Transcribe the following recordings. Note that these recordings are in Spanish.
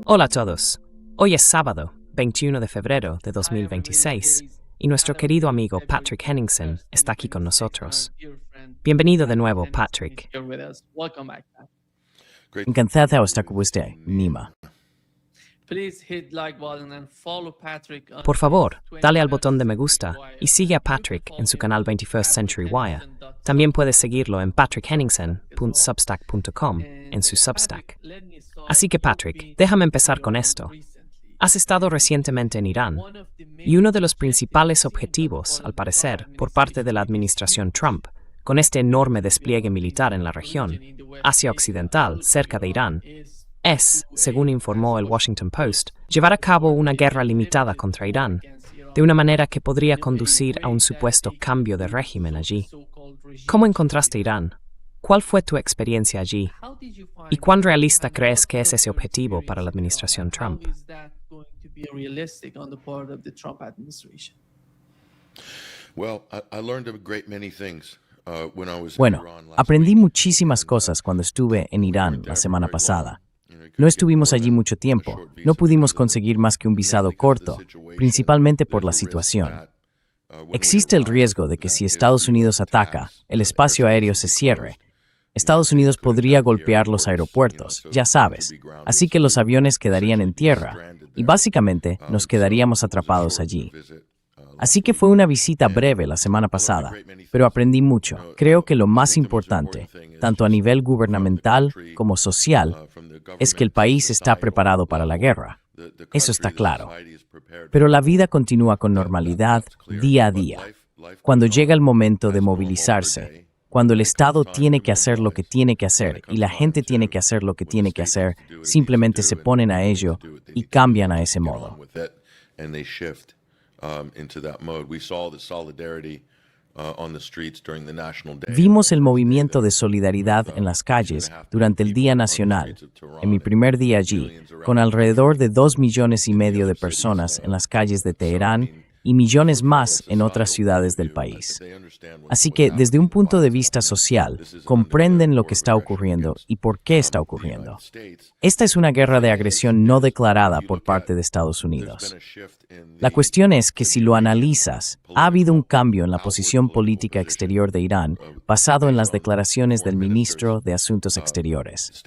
Hola a todos. Hoy es sábado, 21 de febrero de 2026, y nuestro querido amigo Patrick Henningsen está aquí con nosotros. Bienvenido de nuevo, Patrick. Encantado estar con usted, Nima. Por favor, dale al botón de me gusta y sigue a Patrick en su canal 21st Century Wire. También puedes seguirlo en patrickhenningsen.substack.com, en su Substack. Así que Patrick, déjame empezar con esto. Has estado recientemente en Irán, y uno de los principales objetivos, al parecer, por parte de la administración Trump, con este enorme despliegue militar en la región, Asia Occidental, cerca de Irán, es, según informó el Washington Post, llevar a cabo una guerra limitada contra Irán, de una manera que podría conducir a un supuesto cambio de régimen allí. ¿Cómo encontraste Irán? ¿Cuál fue tu experiencia allí? ¿Y cuán realista crees que es ese objetivo para la administración Trump? Bueno, aprendí muchísimas cosas cuando estuve en Irán la semana pasada. No estuvimos allí mucho tiempo, no pudimos conseguir más que un visado corto, principalmente por la situación. Existe el riesgo de que si Estados Unidos ataca, el espacio aéreo se cierre. Estados Unidos podría golpear los aeropuertos, ya sabes, así que los aviones quedarían en tierra y básicamente nos quedaríamos atrapados allí. Así que fue una visita breve la semana pasada, pero aprendí mucho. Creo que lo más importante, tanto a nivel gubernamental como social, es que el país está preparado para la guerra. Eso está claro. Pero la vida continúa con normalidad día a día. Cuando llega el momento de movilizarse, cuando el Estado tiene que hacer lo que tiene que hacer y la gente tiene que hacer lo que tiene que hacer, simplemente se ponen a ello y cambian a ese modo. Vimos el movimiento de solidaridad en las calles durante el Día Nacional, en mi primer día allí, con alrededor de 2,5 millones de personas en las calles de Teherán y millones más en otras ciudades del país. Así que, desde un punto de vista social, comprenden lo que está ocurriendo y por qué está ocurriendo. Esta es una guerra de agresión no declarada por parte de Estados Unidos. La cuestión es que si lo analizas, ha habido un cambio en la posición política exterior de Irán basado en las declaraciones del ministro de Asuntos Exteriores.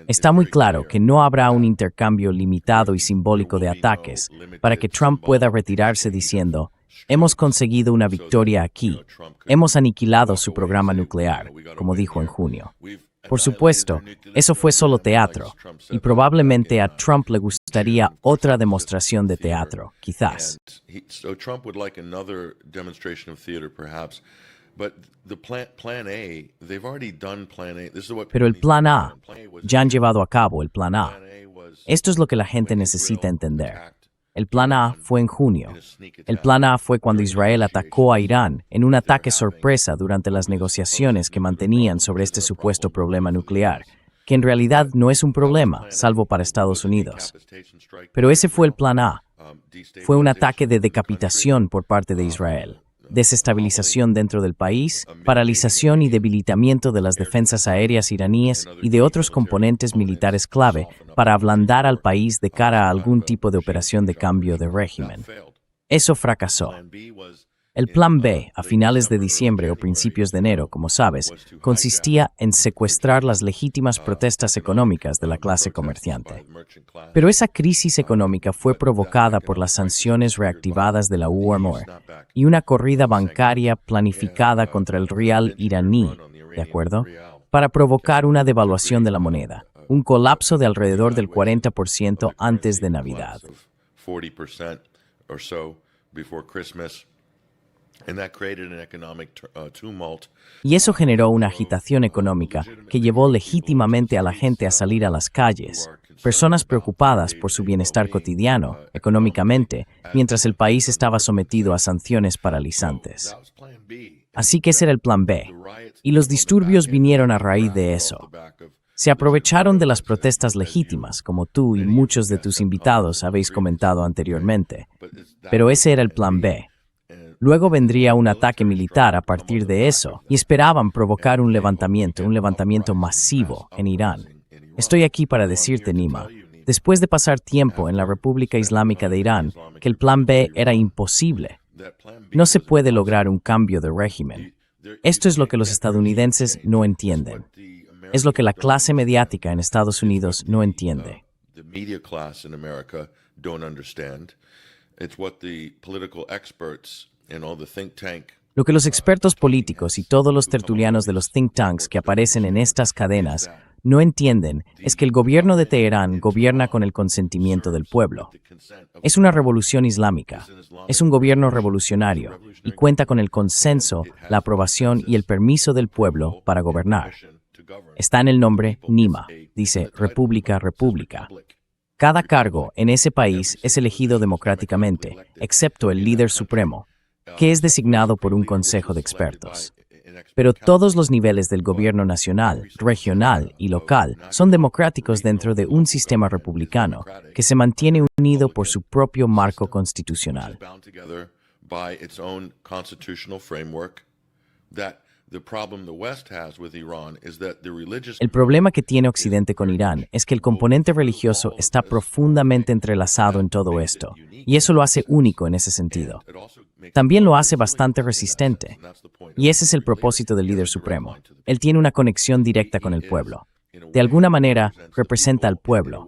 Está muy claro que no habrá un intercambio limitado y simbólico de ataques para que Trump pueda retirarse diciendo: hemos conseguido una victoria aquí, hemos aniquilado su programa nuclear, como dijo en junio. Por supuesto, eso fue solo teatro, y probablemente a Trump le gustaría otra demostración de teatro, quizás. Pero el plan A, ya han llevado a cabo el plan A. Esto es lo que la gente necesita entender. El plan A fue en junio. El plan A fue cuando Israel atacó a Irán en un ataque sorpresa durante las negociaciones que mantenían sobre este supuesto problema nuclear, que en realidad no es un problema, salvo para Estados Unidos. Pero ese fue el plan A. Fue un ataque de decapitación por parte de Israel, desestabilización dentro del país, paralización y debilitamiento de las defensas aéreas iraníes y de otros componentes militares clave para ablandar al país de cara a algún tipo de operación de cambio de régimen. Eso fracasó. El plan B, a finales de diciembre o principios de enero, como sabes, consistía en secuestrar las legítimas protestas económicas de la clase comerciante. Pero esa crisis económica fue provocada por las sanciones reactivadas de la URMOR y una corrida bancaria planificada contra el rial iraní, ¿de acuerdo? Para provocar una devaluación de la moneda, un colapso de alrededor del 40% antes de Navidad. Y eso generó una agitación económica que llevó legítimamente a la gente a salir a las calles, personas preocupadas por su bienestar cotidiano, económicamente, mientras el país estaba sometido a sanciones paralizantes. Así que ese era el plan B, y los disturbios vinieron a raíz de eso. Se aprovecharon de las protestas legítimas, como tú y muchos de tus invitados habéis comentado anteriormente, pero ese era el plan B. Luego vendría un ataque militar a partir de eso, y esperaban provocar un levantamiento masivo en Irán. Estoy aquí para decirte, Nima, después de pasar tiempo en la República Islámica de Irán, que el Plan B era imposible. No se puede lograr un cambio de régimen. Esto es lo que los estadounidenses no entienden. Es lo que la clase mediática en Estados Unidos no entiende. Lo que los expertos políticos y todos los tertulianos de los think tanks que aparecen en estas cadenas no entienden es que el gobierno de Teherán gobierna con el consentimiento del pueblo. Es una revolución islámica, es un gobierno revolucionario y cuenta con el consenso, la aprobación y el permiso del pueblo para gobernar. Está en el nombre NIMA, dice República, República. Cada cargo en ese país es elegido democráticamente, excepto el líder supremo, que es designado por un consejo de expertos. Pero todos los niveles del gobierno nacional, regional y local son democráticos dentro de un sistema republicano que se mantiene unido por su propio marco constitucional. El problema que tiene Occidente con Irán es que el componente religioso está profundamente entrelazado en todo esto, y eso lo hace único en ese sentido. También lo hace bastante resistente, y ese es el propósito del líder supremo. Él tiene una conexión directa con el pueblo. De alguna manera, representa al pueblo,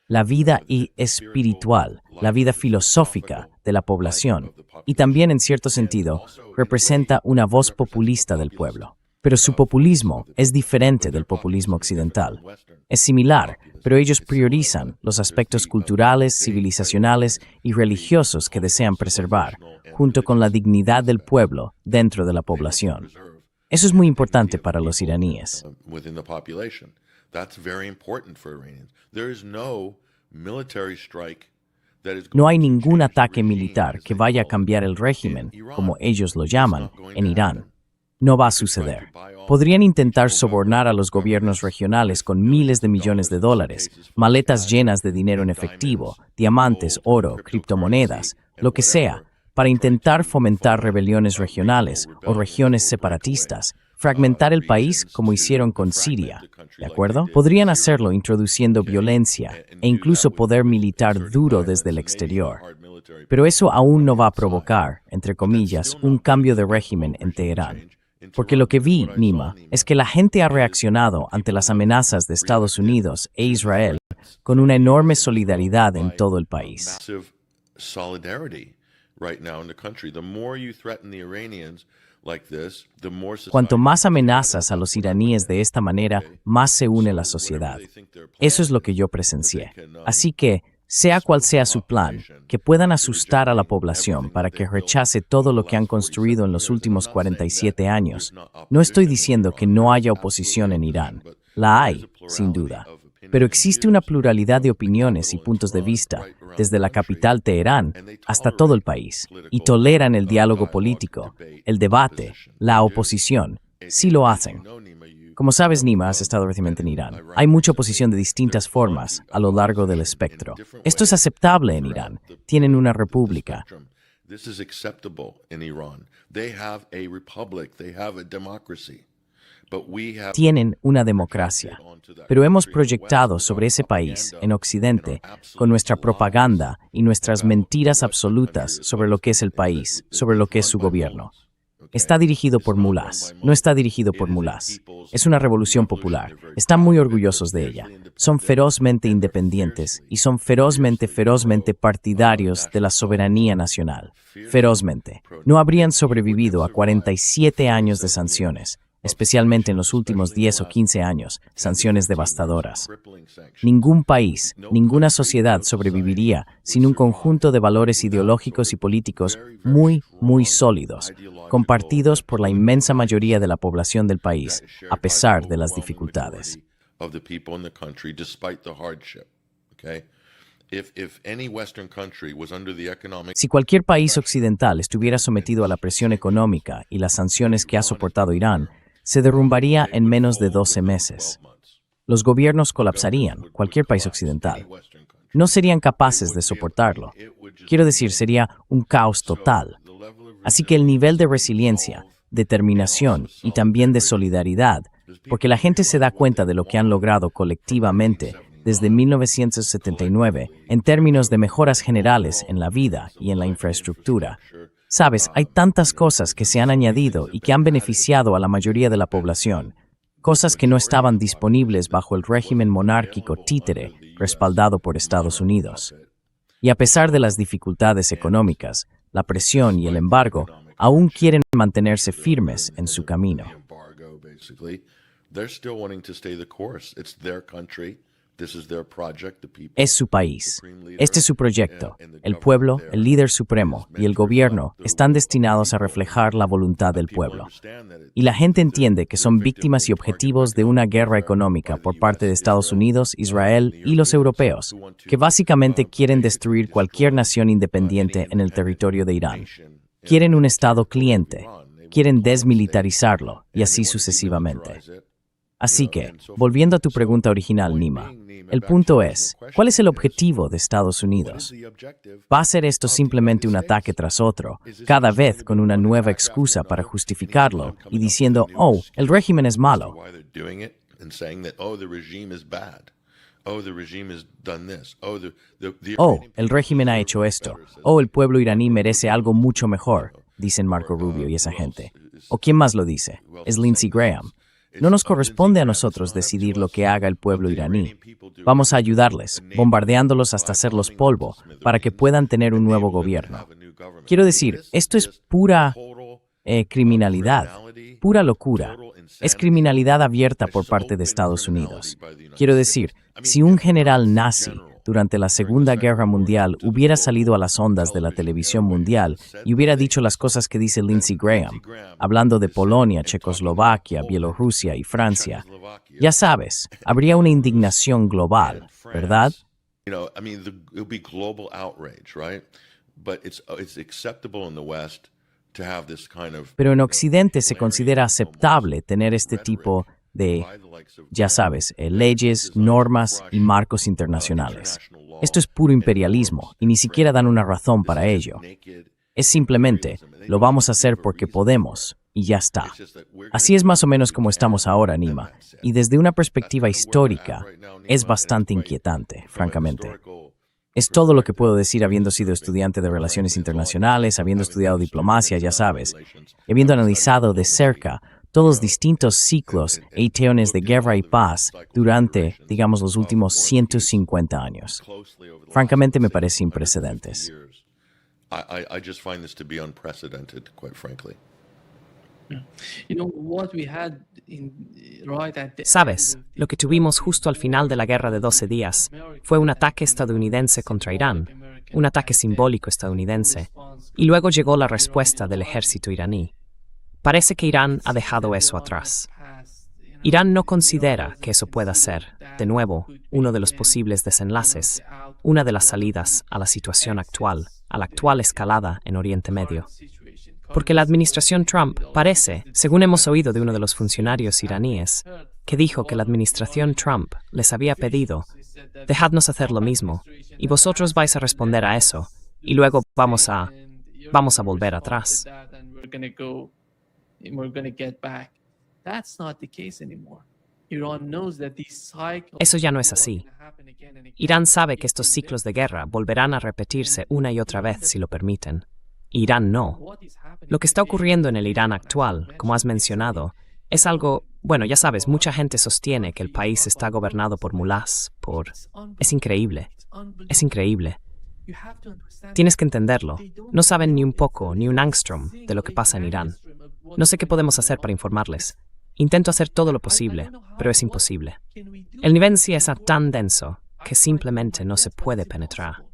la vida espiritual, la vida filosófica de la población, y también, en cierto sentido, representa una voz populista del pueblo. Pero su populismo es diferente del populismo occidental. Es similar, pero ellos priorizan los aspectos culturales, civilizacionales y religiosos que desean preservar, junto con la dignidad del pueblo dentro de la población. Eso es muy importante para los iraníes. No hay ningún ataque militar que vaya a cambiar el régimen, como ellos lo llaman, en Irán. No va a suceder. Podrían intentar sobornar a los gobiernos regionales con miles de millones de dólares, maletas llenas de dinero en efectivo, diamantes, oro, criptomonedas, lo que sea, para intentar fomentar rebeliones regionales o regiones separatistas, fragmentar el país como hicieron con Siria, ¿de acuerdo? Podrían hacerlo introduciendo violencia e incluso poder militar duro desde el exterior. Pero eso aún no va a provocar, entre comillas, un cambio de régimen en Teherán. Porque lo que vi, Nima, es que la gente ha reaccionado ante las amenazas de Estados Unidos e Israel con una enorme solidaridad en todo el país. Cuanto más amenazas a los iraníes de esta manera, más se une la sociedad. Eso es lo que yo presencié. Así que, sea cual sea su plan, que puedan asustar a la población para que rechace todo lo que han construido en los últimos 47 años. No estoy diciendo que no haya oposición en Irán. La hay, sin duda. Pero existe una pluralidad de opiniones y puntos de vista, desde la capital Teherán hasta todo el país, y toleran el diálogo político, el debate, la oposición. Sí lo hacen. Como sabes, Nima, has estado recientemente en Irán. Hay mucha oposición de distintas formas a lo largo del espectro. Esto es aceptable en Irán. Tienen una república. Tienen una democracia, pero hemos proyectado sobre ese país, en Occidente, con nuestra propaganda y nuestras mentiras absolutas sobre lo que es el país, sobre lo que es su gobierno. Está dirigido por mulás, no está dirigido por mulás. Es una revolución popular. Están muy orgullosos de ella. Son ferozmente independientes y son ferozmente partidarios de la soberanía nacional. Ferozmente. No habrían sobrevivido a 47 años de sanciones, especialmente en los últimos 10 o 15 años, sanciones devastadoras. Ningún país, ninguna sociedad sobreviviría sin un conjunto de valores ideológicos y políticos muy sólidos, compartidos por la inmensa mayoría de la población del país, a pesar de las dificultades. Si cualquier país occidental estuviera sometido a la presión económica y las sanciones que ha soportado Irán, se derrumbaría en menos de 12 meses. Los gobiernos colapsarían, cualquier país occidental. No serían capaces de soportarlo. Quiero decir, sería un caos total. Así que el nivel de resiliencia, determinación y también de solidaridad, porque la gente se da cuenta de lo que han logrado colectivamente, desde 1979 en términos de mejoras generales en la vida y en la infraestructura. Sabes, hay tantas cosas que se han añadido y que han beneficiado a la mayoría de la población, cosas que no estaban disponibles bajo el régimen monárquico títere respaldado por Estados Unidos. Y a pesar de las dificultades económicas, la presión y el embargo, aún quieren mantenerse firmes en su camino. Es su país. Este es su proyecto. El pueblo, el líder supremo y el gobierno están destinados a reflejar la voluntad del pueblo. Y la gente entiende que son víctimas y objetivos de una guerra económica por parte de Estados Unidos, Israel y los europeos, que básicamente quieren destruir cualquier nación independiente en el territorio de Irán. Quieren un Estado cliente, quieren desmilitarizarlo y así sucesivamente. Así que, volviendo a tu pregunta original, Nima, el punto es, ¿cuál es el objetivo de Estados Unidos? ¿Va a ser esto simplemente un ataque tras otro, cada vez con una nueva excusa para justificarlo y diciendo, oh, el régimen es malo? Oh, el régimen ha hecho esto. Oh, el pueblo iraní merece algo mucho mejor, dicen Marco Rubio y esa gente. ¿O quién más lo dice? Es Lindsey Graham. No nos corresponde a nosotros decidir lo que haga el pueblo iraní. Vamos a ayudarles, bombardeándolos hasta hacerlos polvo, para que puedan tener un nuevo gobierno. Quiero decir, esto es pura criminalidad, pura locura. Es criminalidad abierta por parte de Estados Unidos. Quiero decir, si un general nazi durante la Segunda Guerra Mundial hubiera salido a las ondas de la televisión mundial y hubiera dicho las cosas que dice Lindsey Graham, hablando de Polonia, Checoslovaquia, Bielorrusia y Francia, ya sabes, habría una indignación global, ¿verdad? Pero en Occidente se considera aceptable tener este tipo de, ya sabes, leyes, normas y marcos internacionales. Esto es puro imperialismo y ni siquiera dan una razón para ello. Es simplemente, lo vamos a hacer porque podemos y ya está. Así es más o menos como estamos ahora, Nima, y desde una perspectiva histórica es bastante inquietante, francamente. Es todo lo que puedo decir habiendo sido estudiante de Relaciones Internacionales, habiendo estudiado diplomacia, ya sabes, y habiendo analizado de cerca todos los distintos ciclos e iteones de guerra y paz durante, digamos, los últimos 150 años. Francamente, me parece sin precedentes. Sabes, lo que tuvimos justo al final de la Guerra de 12 días fue un ataque estadounidense contra Irán, un ataque simbólico estadounidense, y luego llegó la respuesta del ejército iraní. Parece que Irán ha dejado eso atrás. Irán no considera que eso pueda ser, de nuevo, uno de los posibles desenlaces, una de las salidas a la situación actual, a la actual escalada en Oriente Medio. Porque la administración Trump parece, según hemos oído de uno de los funcionarios iraníes, que dijo que la administración Trump les había pedido, dejadnos hacer lo mismo, y vosotros vais a responder a eso, y luego vamos a volver atrás. Eso ya no es así. Irán sabe que estos ciclos de guerra volverán a repetirse una y otra vez si lo permiten. Irán no. Lo que está ocurriendo en el Irán actual, como has mencionado, es algo, bueno, ya sabes, mucha gente sostiene que el país está gobernado por mulás, Es increíble. Es increíble. Tienes que entenderlo. No saben ni un poco, ni un angstrom de lo que pasa en Irán. No sé qué podemos hacer para informarles. Intento hacer todo lo posible, pero es imposible. El nivel en sí es tan denso que simplemente no se puede penetrar.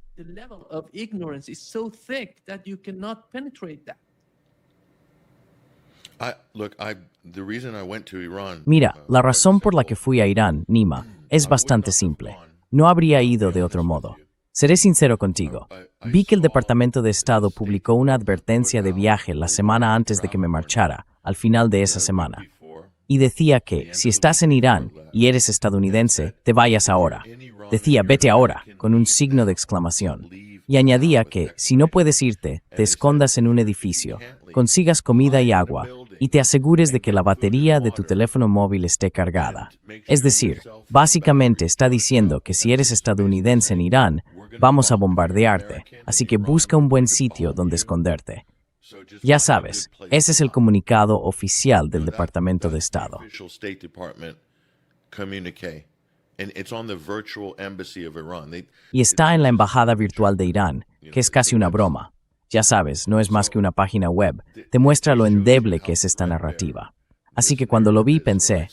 Mira, la razón por la que fui a Irán, Nima, es bastante simple. No habría ido de otro modo. Seré sincero contigo. Vi que el Departamento de Estado publicó una advertencia de viaje la semana antes de que me marchara, al final de esa semana. Y decía que, si estás en Irán y eres estadounidense, te vayas ahora. Decía, vete ahora, con un signo de exclamación. Y añadía que, si no puedes irte, te escondas en un edificio, consigas comida y agua, y te asegures de que la batería de tu teléfono móvil esté cargada. Es decir, básicamente está diciendo que si eres estadounidense en Irán, vamos a bombardearte, así que busca un buen sitio donde esconderte. Ya sabes, ese es el comunicado oficial del Departamento de Estado. Y está en la Embajada Virtual de Irán, que es casi una broma. Ya sabes, no es más que una página web. Te muestra lo endeble que es esta narrativa. Así que cuando lo vi pensé,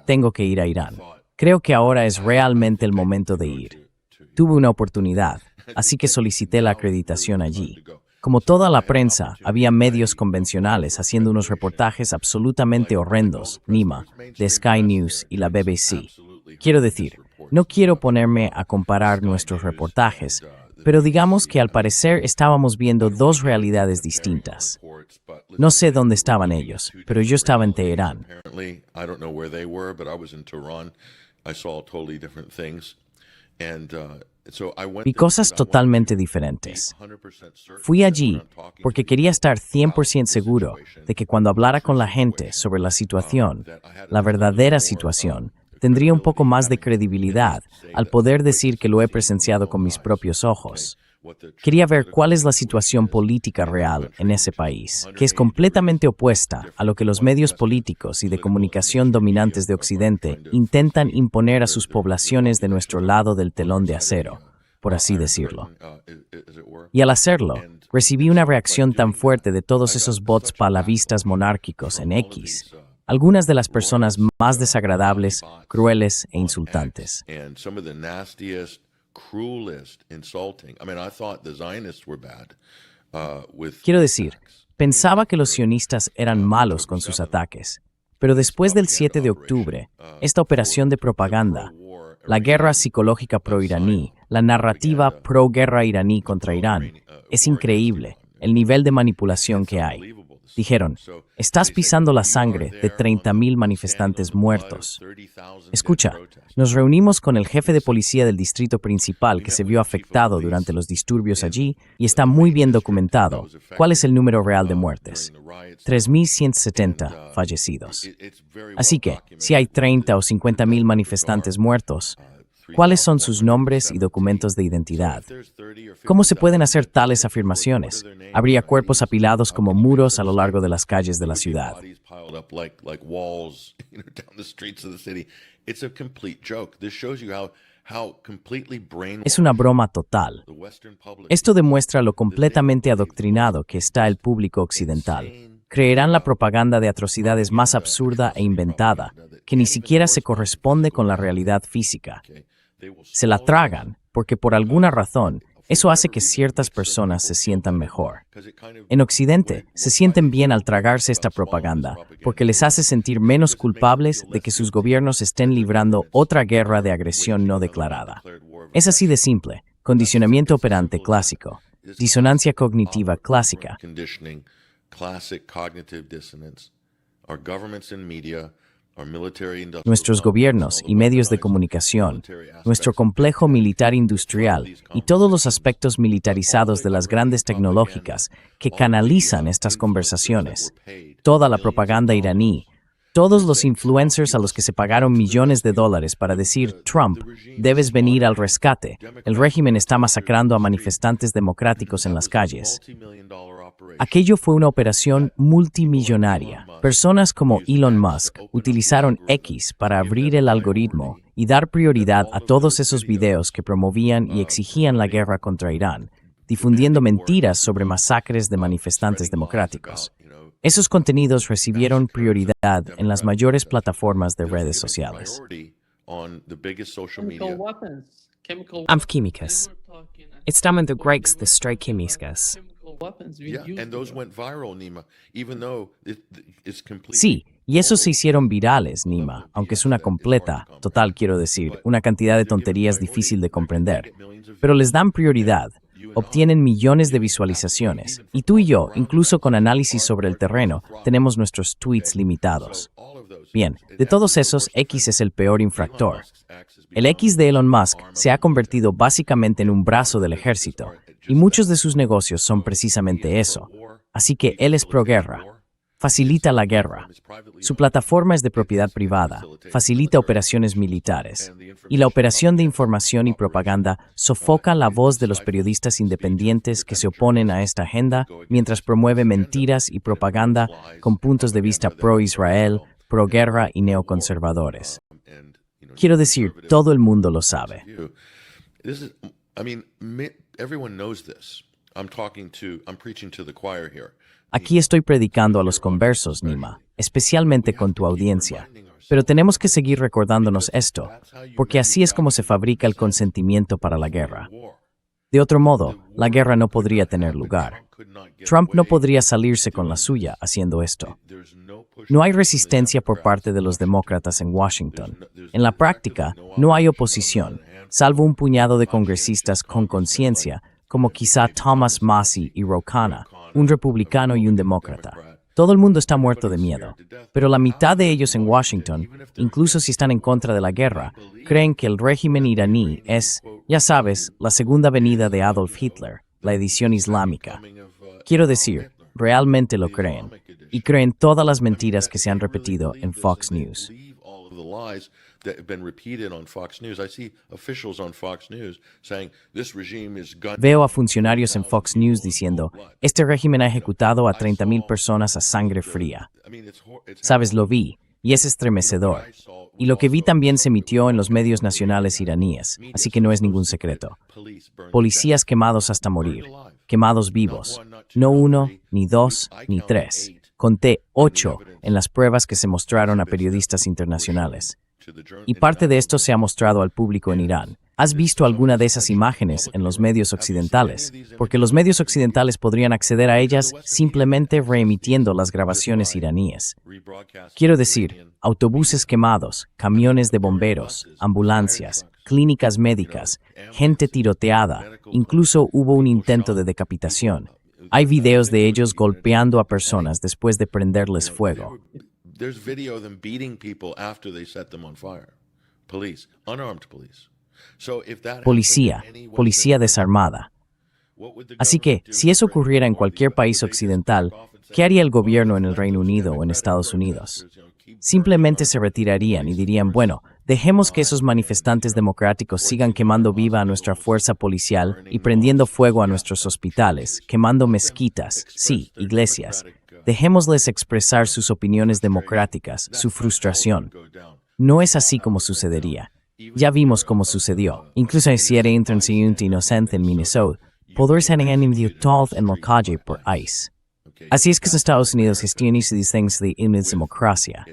tengo que ir a Irán. Creo que ahora es realmente el momento de ir. Tuve una oportunidad, así que solicité la acreditación allí. Como toda la prensa, había medios convencionales haciendo unos reportajes absolutamente horrendos, Nima, de Sky News y la BBC. Quiero decir, no quiero ponerme a comparar nuestros reportajes, pero digamos que al parecer estábamos viendo dos realidades distintas. No sé dónde estaban ellos, pero yo estaba en Teherán. Vi cosas totalmente diferentes. Fui allí porque quería estar 100% seguro de que cuando hablara con la gente sobre la situación, la verdadera situación, tendría un poco más de credibilidad al poder decir que lo he presenciado con mis propios ojos. Quería ver cuál es la situación política real en ese país, que es completamente opuesta a lo que los medios políticos y de comunicación dominantes de Occidente intentan imponer a sus poblaciones de nuestro lado del telón de acero, por así decirlo. Y al hacerlo, recibí una reacción tan fuerte de todos esos bots palavistas monárquicos en X, algunas de las personas más desagradables, crueles e insultantes. Quiero decir, pensaba que los sionistas eran malos con sus ataques, pero después del 7 de octubre, esta operación de propaganda, la guerra psicológica pro-iraní, la narrativa pro-guerra iraní contra Irán, es increíble el nivel de manipulación que hay. Dijeron, estás pisando la sangre de 30,000 manifestantes muertos. Escucha, nos reunimos con el jefe de policía del distrito principal que se vio afectado durante los disturbios allí y está muy bien documentado cuál es el número real de muertes. 3,170 fallecidos. Así que, si hay 30 o 50,000 manifestantes muertos, ¿cuáles son sus nombres y documentos de identidad? ¿Cómo se pueden hacer tales afirmaciones? Habría cuerpos apilados como muros a lo largo de las calles de la ciudad. Es una broma total. Esto demuestra lo completamente adoctrinado que está el público occidental. Creerán la propaganda de atrocidades más absurda e inventada, que ni siquiera se corresponde con la realidad física. Se la tragan porque por alguna razón eso hace que ciertas personas se sientan mejor. En Occidente se sienten bien al tragarse esta propaganda porque les hace sentir menos culpables de que sus gobiernos estén librando otra guerra de agresión no declarada. Es así de simple, condicionamiento operante clásico, disonancia cognitiva clásica. Nuestros gobiernos y medios de comunicación, nuestro complejo militar industrial y todos los aspectos militarizados de las grandes tecnológicas que canalizan estas conversaciones, toda la propaganda iraní, todos los influencers a los que se pagaron millones de dólares para decir Trump, debes venir al rescate, el régimen está masacrando a manifestantes democráticos en las calles. Aquello fue una operación multimillonaria. Personas como Elon Musk utilizaron X para abrir el algoritmo y dar prioridad a todos esos videos que promovían y exigían la guerra contra Irán, difundiendo mentiras sobre masacres de manifestantes democráticos. Esos contenidos recibieron prioridad en las mayores plataformas de redes sociales. Amfquímicas. Estaban de Greeks de stray químicas. Sí, y esos se hicieron virales, Nima, aunque es una completa, total quiero decir, una cantidad de tonterías difícil de comprender. Pero les dan prioridad, obtienen millones de visualizaciones, y tú y yo, incluso con análisis sobre el terreno, tenemos nuestros tweets limitados. Bien, de todos esos, X es el peor infractor. El X de Elon Musk se ha convertido básicamente en un brazo del ejército, y muchos de sus negocios son precisamente eso. Así que él es pro-guerra. facilita la guerra. Su plataforma es de propiedad privada, facilita operaciones militares. Y la operación de información y propaganda sofoca la voz de los periodistas independientes que se oponen a esta agenda, mientras promueve mentiras y propaganda con puntos de vista pro-Israel, pro-guerra y neoconservadores. Quiero decir, todo el mundo lo sabe. Aquí estoy predicando a los conversos, Nima, especialmente con tu audiencia. Pero tenemos que seguir recordándonos esto, porque así es como se fabrica el consentimiento para la guerra. De otro modo, la guerra no podría tener lugar. Trump no podría salirse con la suya haciendo esto. No hay resistencia por parte de los demócratas en Washington. En la práctica, no hay oposición, salvo un puñado de congresistas con conciencia, como quizá Thomas Massie y Ro Khanna, un republicano y un demócrata. Todo el mundo está muerto de miedo, pero la mitad de ellos en Washington, incluso si están en contra de la guerra, creen que el régimen iraní es, ya sabes, la segunda venida de Adolf Hitler, la edición islámica. Quiero decir, realmente lo creen, y creen todas las mentiras que se han repetido en Fox News. Veo a funcionarios en Fox News diciendo, este régimen ha ejecutado a 30,000 personas a sangre fría. Sabes, lo vi, y es estremecedor. Y lo que vi también se emitió en los medios nacionales iraníes, así que no es ningún secreto. Policías quemados hasta morir, quemados vivos, no 1, ni 2, ni 3. Conté 8 en las pruebas que se mostraron a periodistas internacionales. Y parte de esto se ha mostrado al público en Irán. ¿Has visto alguna de esas imágenes en los medios occidentales? Porque los medios occidentales podrían acceder a ellas simplemente reemitiendo las grabaciones iraníes. Quiero decir, autobuses quemados, camiones de bomberos, ambulancias, clínicas médicas, gente tiroteada, incluso hubo un intento de decapitación. Hay videos de ellos golpeando a personas después de prenderles fuego. There's video of them beating people after they set them on fire. Police, unarmed police. Policía desarmada. Así que, si eso ocurriera en cualquier país occidental, ¿qué haría el gobierno en el Reino Unido o en Estados Unidos? Simplemente se retirarían y dirían, bueno, dejemos que esos manifestantes democráticos sigan quemando viva a nuestra fuerza policial y prendiendo fuego a nuestros hospitales, quemando mezquitas, sí, iglesias. Dejémosles expresar sus opiniones democráticas, su frustración. No es así como sucedería. Ya vimos cómo sucedió. Incluso si era un inocente en Minnesota, podría ser enviado en la calle por ICE. Así es que los Estados Unidos gestionan y dicen de una democracia.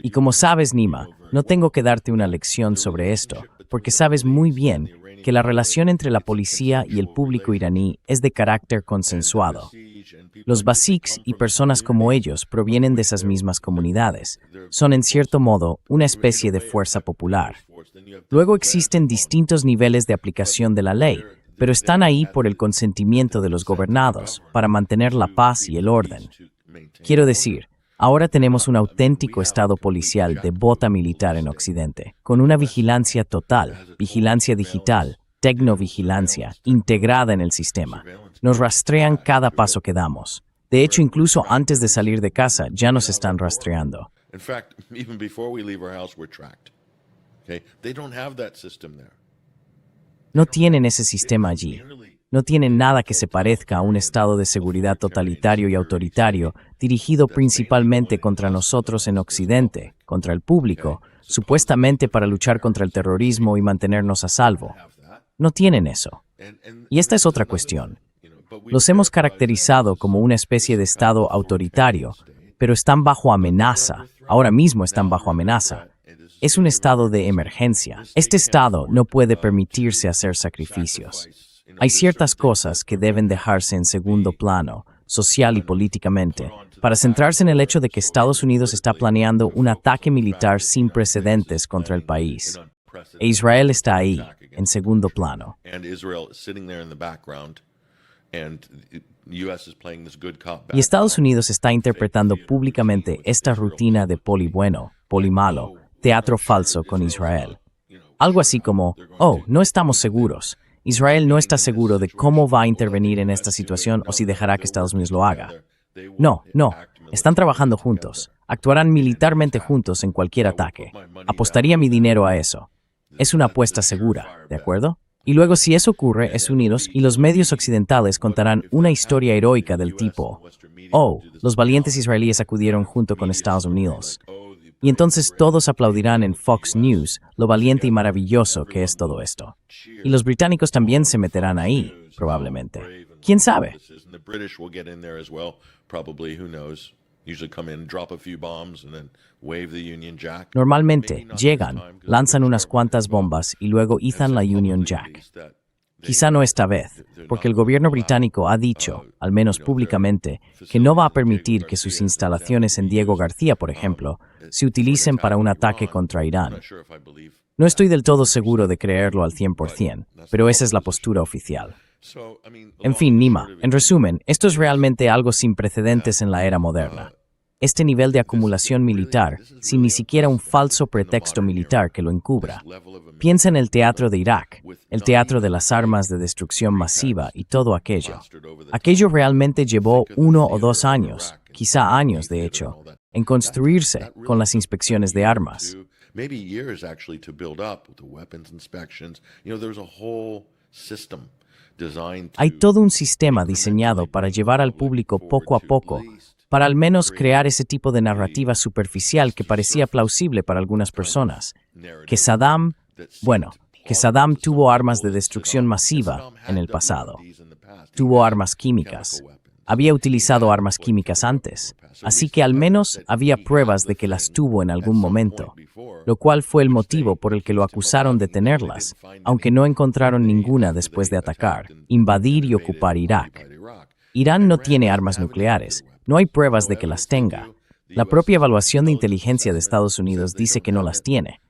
Y como sabes, Nima, no tengo que darte una lección sobre esto, porque sabes muy bien que la relación entre la policía y el público iraní es de carácter consensuado. Los basics y personas como ellos provienen de esas mismas comunidades. Son, en cierto modo, una especie de fuerza popular. Luego existen distintos niveles de aplicación de la ley, pero están ahí por el consentimiento de los gobernados, para mantener la paz y el orden. Quiero decir, ahora tenemos un auténtico estado policial de bota militar en Occidente, con una vigilancia total, vigilancia digital, tecnovigilancia, integrada en el sistema. Nos rastrean cada paso que damos. De hecho, incluso antes de salir de casa, ya nos están rastreando. No tienen ese sistema allí. No tienen nada que se parezca a un estado de seguridad totalitario y autoritario, dirigido principalmente contra nosotros en Occidente, contra el público, supuestamente para luchar contra el terrorismo y mantenernos a salvo. No tienen eso. Y esta es otra cuestión. Los hemos caracterizado como una especie de estado autoritario, pero están bajo amenaza. Ahora mismo están bajo amenaza. Es un estado de emergencia. Este estado no puede permitirse hacer sacrificios. Hay ciertas cosas que deben dejarse en segundo plano, social y políticamente, para centrarse en el hecho de que Estados Unidos está planeando un ataque militar sin precedentes contra el país. E Israel está ahí, en segundo plano. Y Estados Unidos está interpretando públicamente esta rutina de poli bueno, poli malo, teatro falso con Israel. Algo así como, oh, no estamos seguros. Israel no está seguro de cómo va a intervenir en esta situación o si dejará que Estados Unidos lo haga. No. Están trabajando juntos. Actuarán militarmente juntos en cualquier ataque. Apostaría mi dinero a eso. Es una apuesta segura, ¿de acuerdo? Y luego, si eso ocurre, es Unidos y los medios occidentales contarán una historia heroica del tipo: oh, los valientes israelíes acudieron junto con Estados Unidos. Y entonces todos aplaudirán en Fox News lo valiente y maravilloso que es todo esto. Y los británicos también se meterán ahí, probablemente. ¿Quién sabe? Normalmente llegan, lanzan unas cuantas bombas y luego izan la Union Jack. Quizá no esta vez, porque el gobierno británico ha dicho, al menos públicamente, que no va a permitir que sus instalaciones en Diego García, por ejemplo, se utilicen para un ataque contra Irán. No estoy del todo seguro de creerlo al 100%, pero esa es la postura oficial. En fin, Nima, en resumen, esto es realmente algo sin precedentes en la era moderna. Este nivel de acumulación militar, sin ni siquiera un falso pretexto militar que lo encubra. Piensa en el teatro de Irak, el teatro de las armas de destrucción masiva y todo aquello. Aquello realmente llevó 1 o 2 años, quizá años de hecho, en construirse con las inspecciones de armas. Hay todo un sistema diseñado para llevar al público poco a poco, para al menos crear ese tipo de narrativa superficial que parecía plausible para algunas personas. Que Saddam tuvo armas de destrucción masiva en el pasado. Tuvo armas químicas. Había utilizado armas químicas antes, así que al menos había pruebas de que las tuvo en algún momento, lo cual fue el motivo por el que lo acusaron de tenerlas, aunque no encontraron ninguna después de atacar, invadir y ocupar Irak. Irán no tiene armas nucleares, no hay pruebas de que las tenga. La propia evaluación de inteligencia de Estados Unidos dice que no las tiene.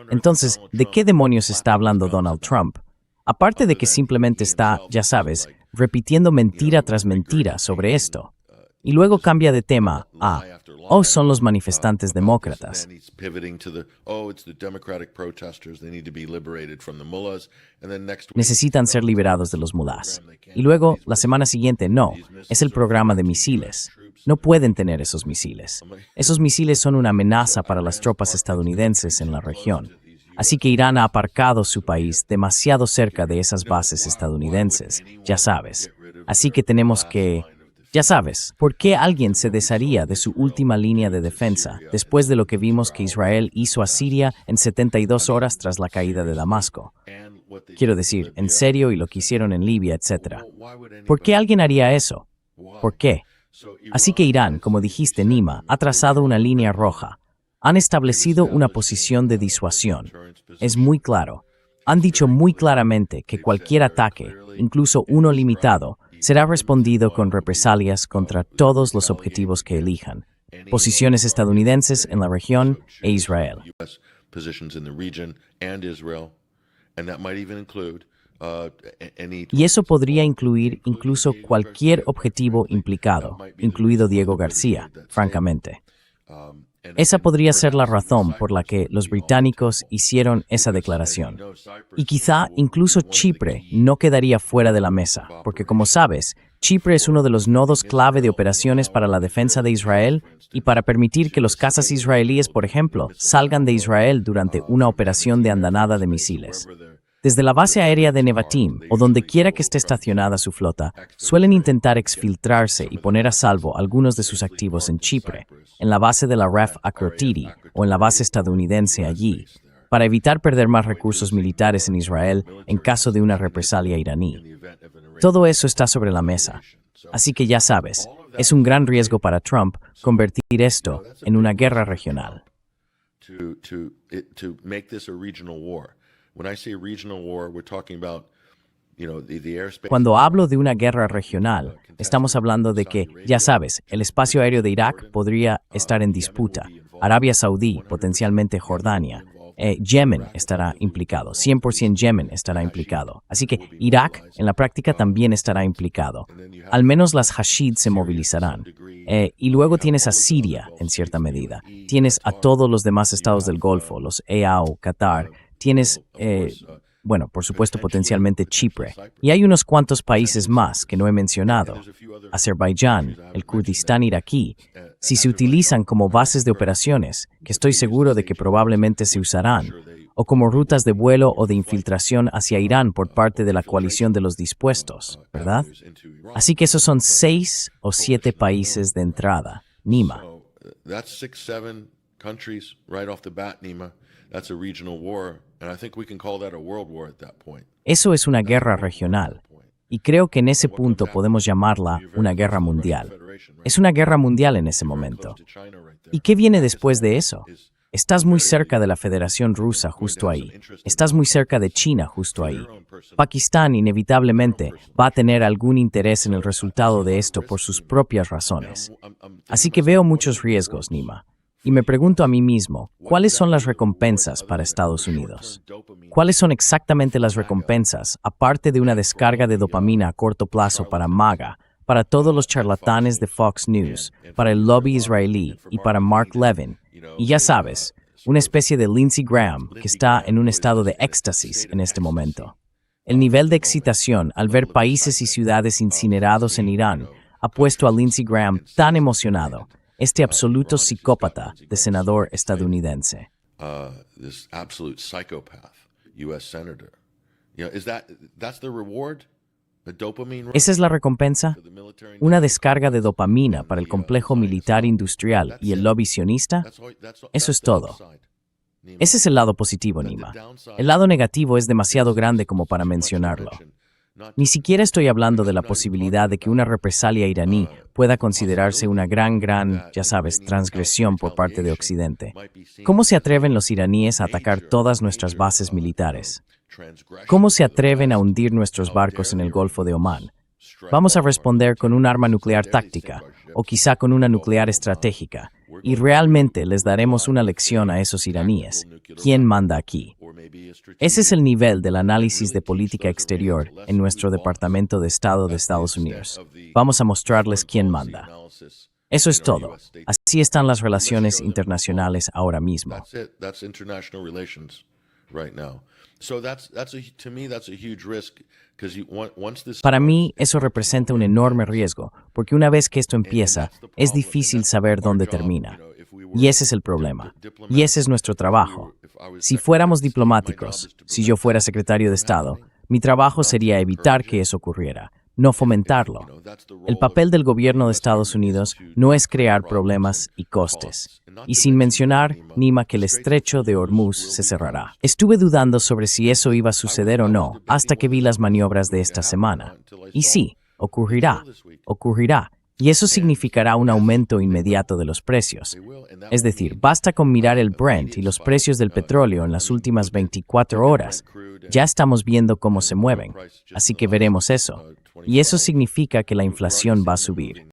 Entonces, ¿de qué demonios está hablando Donald Trump? Aparte de que simplemente está, ya sabes, repitiendo mentira tras mentira sobre esto. Y luego cambia de tema a, son los manifestantes demócratas. Necesitan ser liberados de los mulás. Y luego, la semana siguiente, es el programa de misiles. No pueden tener esos misiles. Esos misiles son una amenaza para las tropas estadounidenses en la región. Así que Irán ha aparcado su país demasiado cerca de esas bases estadounidenses, ya sabes. Así que tenemos que... Ya sabes, ¿por qué alguien se desharía de su última línea de defensa después de lo que vimos que Israel hizo a Siria en 72 horas tras la caída de Damasco? Quiero decir, en serio, y lo que hicieron en Libia, etc. ¿Por qué alguien haría eso? ¿Por qué? Así que Irán, como dijiste, Nima, ha trazado una línea roja. Han establecido una posición de disuasión. Es muy claro. Han dicho muy claramente que cualquier ataque, incluso uno limitado, será respondido con represalias contra todos los objetivos que elijan, posiciones estadounidenses en la región e Israel. Y eso podría incluir incluso cualquier objetivo implicado, incluido Diego García, francamente. Esa podría ser la razón por la que los británicos hicieron esa declaración. Y quizá incluso Chipre no quedaría fuera de la mesa, porque como sabes, Chipre es uno de los nodos clave de operaciones para la defensa de Israel y para permitir que los cazas israelíes, por ejemplo, salgan de Israel durante una operación de andanada de misiles. Desde la base aérea de Nevatim, o donde quiera que esté estacionada su flota, suelen intentar exfiltrarse y poner a salvo algunos de sus activos en Chipre, en la base de la RAF Akrotiri o en la base estadounidense allí, para evitar perder más recursos militares en Israel en caso de una represalia iraní. Todo eso está sobre la mesa. Así que ya sabes, es un gran riesgo para Trump convertir esto en una guerra regional. Cuando hablo de una guerra regional, estamos hablando de que, ya sabes, el espacio aéreo de Irak podría estar en disputa, Arabia Saudí, potencialmente Jordania, Yemen estará implicado, 100% Yemen estará implicado. Así que Irak, en la práctica, también estará implicado. Al menos las Hashid se movilizarán. Y luego tienes a Siria, en cierta medida. Tienes a todos los demás estados del Golfo, los EAO, Qatar. Tienes bueno, por supuesto potencialmente Chipre, y hay unos cuantos países más que no he mencionado, Azerbaiyán, el Kurdistán iraquí, si se utilizan como bases de operaciones, que estoy seguro de que probablemente se usarán, o como rutas de vuelo o de infiltración hacia Irán por parte de la coalición de los dispuestos, ¿verdad? Así que esos son 6 o 7 países de entrada, Nima. That's 6, 7 countries right off the bat, Nima. That's a regional war, and I think we can call that a world war at that point. Eso es una guerra regional, y creo que en ese punto podemos llamarla una guerra mundial. Es una guerra mundial en ese momento. ¿Y qué viene después de eso? Estás muy cerca de la Federación Rusa justo ahí. Estás muy cerca de China justo ahí. Pakistán inevitablemente va a tener algún interés en el resultado de esto por sus propias razones. Así que veo muchos riesgos, Nima. Y me pregunto a mí mismo, ¿cuáles son las recompensas para Estados Unidos? ¿Cuáles son exactamente las recompensas, aparte de una descarga de dopamina a corto plazo para MAGA, para todos los charlatanes de Fox News, para el lobby israelí y para Mark Levin? Y ya sabes, una especie de Lindsey Graham que está en un estado de éxtasis en este momento. El nivel de excitación al ver países y ciudades incinerados en Irán ha puesto a Lindsey Graham tan emocionado, este absoluto psicópata de senador estadounidense. This absolute psychopath, U.S. senator. That's the reward? The dopamine? ¿Esa es la recompensa? ¿Una descarga de dopamina para el complejo militar industrial y el lobby sionista? Eso es todo. Ese es el lado positivo, Nima. El lado negativo es demasiado grande como para mencionarlo. Ni siquiera estoy hablando de la posibilidad de que una represalia iraní pueda considerarse una gran, ya sabes, transgresión por parte de Occidente. ¿Cómo se atreven los iraníes a atacar todas nuestras bases militares? ¿Cómo se atreven a hundir nuestros barcos en el Golfo de Omán? Vamos a responder con un arma nuclear táctica, o quizá con una nuclear estratégica, y realmente les daremos una lección a esos iraníes. ¿Quién manda aquí? Ese es el nivel del análisis de política exterior en nuestro Departamento de Estado de Estados Unidos. Vamos a mostrarles quién manda. Eso es todo. Así están las relaciones internacionales ahora mismo. Para mí, eso representa un enorme riesgo, porque una vez que esto empieza, es difícil saber dónde termina. Y ese es el problema. Y ese es nuestro trabajo. Si fuéramos diplomáticos, si yo fuera secretario de Estado, mi trabajo sería evitar que eso ocurriera, no fomentarlo. El papel del gobierno de Estados Unidos no es crear problemas y costes. Y sin mencionar, Nima, que el estrecho de Hormuz se cerrará. Estuve dudando sobre si eso iba a suceder o no hasta que vi las maniobras de esta semana. Y sí, ocurrirá. Y eso significará un aumento inmediato de los precios. Es decir, basta con mirar el Brent y los precios del petróleo en las últimas 24 horas. Ya estamos viendo cómo se mueven, así que veremos eso. Y eso significa que la inflación va a subir.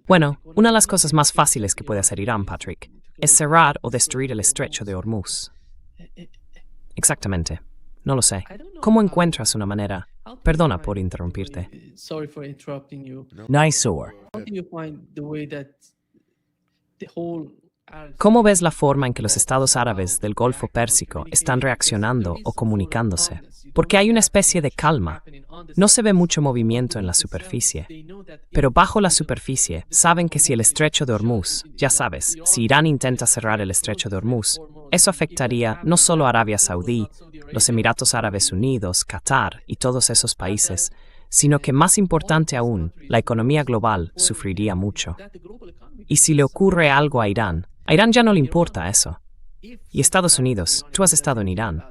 Bueno, una de las cosas más fáciles que puede hacer Irán, Patrick, es cerrar o destruir el estrecho de Hormuz. Exactamente. No lo sé. ¿Cómo encuentras una manera? Perdona por interrumpirte. Niceor. ¿Cómo ves la forma en que los estados árabes del Golfo Pérsico están reaccionando o comunicándose? Porque hay una especie de calma. No se ve mucho movimiento en la superficie. Pero bajo la superficie, saben que si el estrecho de Hormuz, ya sabes, si Irán intenta cerrar el estrecho de Hormuz, eso afectaría no solo a Arabia Saudí, los Emiratos Árabes Unidos, Qatar y todos esos países, sino que más importante aún, la economía global sufriría mucho. Y si le ocurre algo a Irán ya no le importa eso. Y Estados Unidos, tú has estado en Irán.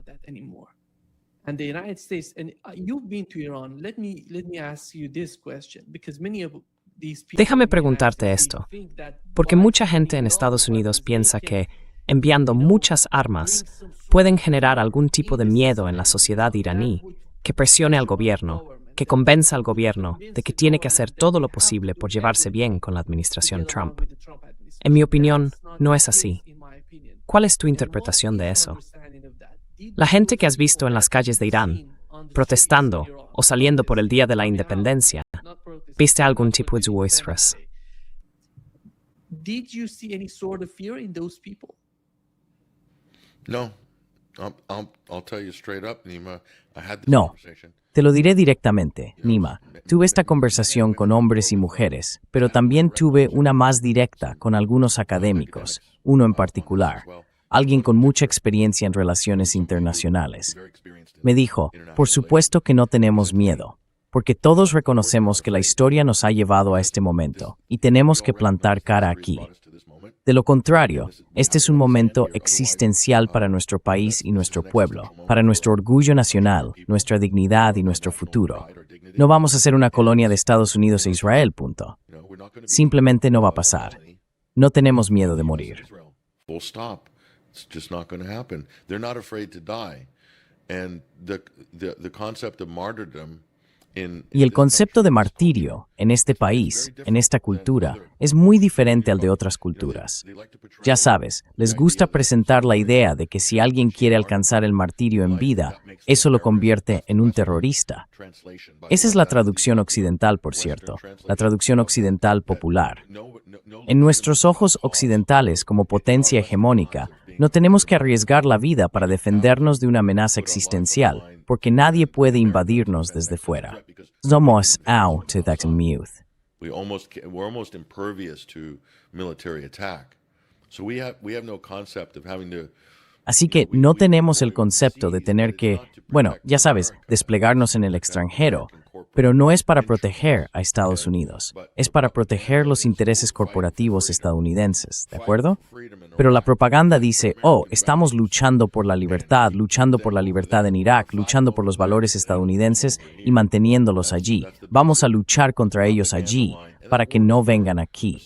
Déjame preguntarte esto, porque mucha gente en Estados Unidos piensa que, enviando muchas armas, pueden generar algún tipo de miedo en la sociedad iraní, que presione al gobierno, que convenza al gobierno de que tiene que hacer todo lo posible por llevarse bien con la administración Trump. En mi opinión, no es así. ¿Cuál es tu interpretación de eso? La gente que has visto en las calles de Irán, protestando o saliendo por el Día de la Independencia, ¿viste algún tipo de vuestras? Did you see any sort of fear in those people? No, I'll tell you straight up, Nima. I had this No. conversation. Te lo diré directamente, Nima. Tuve esta conversación con hombres y mujeres, pero también tuve una más directa con algunos académicos, uno en particular, alguien con mucha experiencia en relaciones internacionales. Me dijo, por supuesto que no tenemos miedo, porque todos reconocemos que la historia nos ha llevado a este momento, y tenemos que plantar cara aquí. De lo contrario, este es un momento existencial para nuestro país y nuestro pueblo, para nuestro orgullo nacional, nuestra dignidad y nuestro futuro. No vamos a ser una colonia de Estados Unidos e Israel, punto. Simplemente no va a pasar. No tenemos miedo de morir. Full stop. It's just not going to happen. They're not afraid to die. And the concept of martyrdom Y el concepto de martirio en este país, en esta cultura, es muy diferente al de otras culturas. Ya sabes, les gusta presentar la idea de que si alguien quiere alcanzar el martirio en vida, eso lo convierte en un terrorista. Esa es la traducción occidental, por cierto, la traducción occidental popular. En nuestros ojos occidentales, como potencia hegemónica, no tenemos que arriesgar la vida para defendernos de una amenaza existencial, porque nadie puede invadirnos desde fuera. Somos out to that youth. we're almost impervious to military attack. So we have no concept of having to. Así que no tenemos el concepto de tener que, bueno, ya sabes, desplegarnos en el extranjero, pero no es para proteger a Estados Unidos, es para proteger los intereses corporativos estadounidenses, ¿de acuerdo? Pero la propaganda dice, oh, estamos luchando por la libertad en Irak, luchando por los valores estadounidenses y manteniéndolos allí. Vamos a luchar contra ellos allí para que no vengan aquí.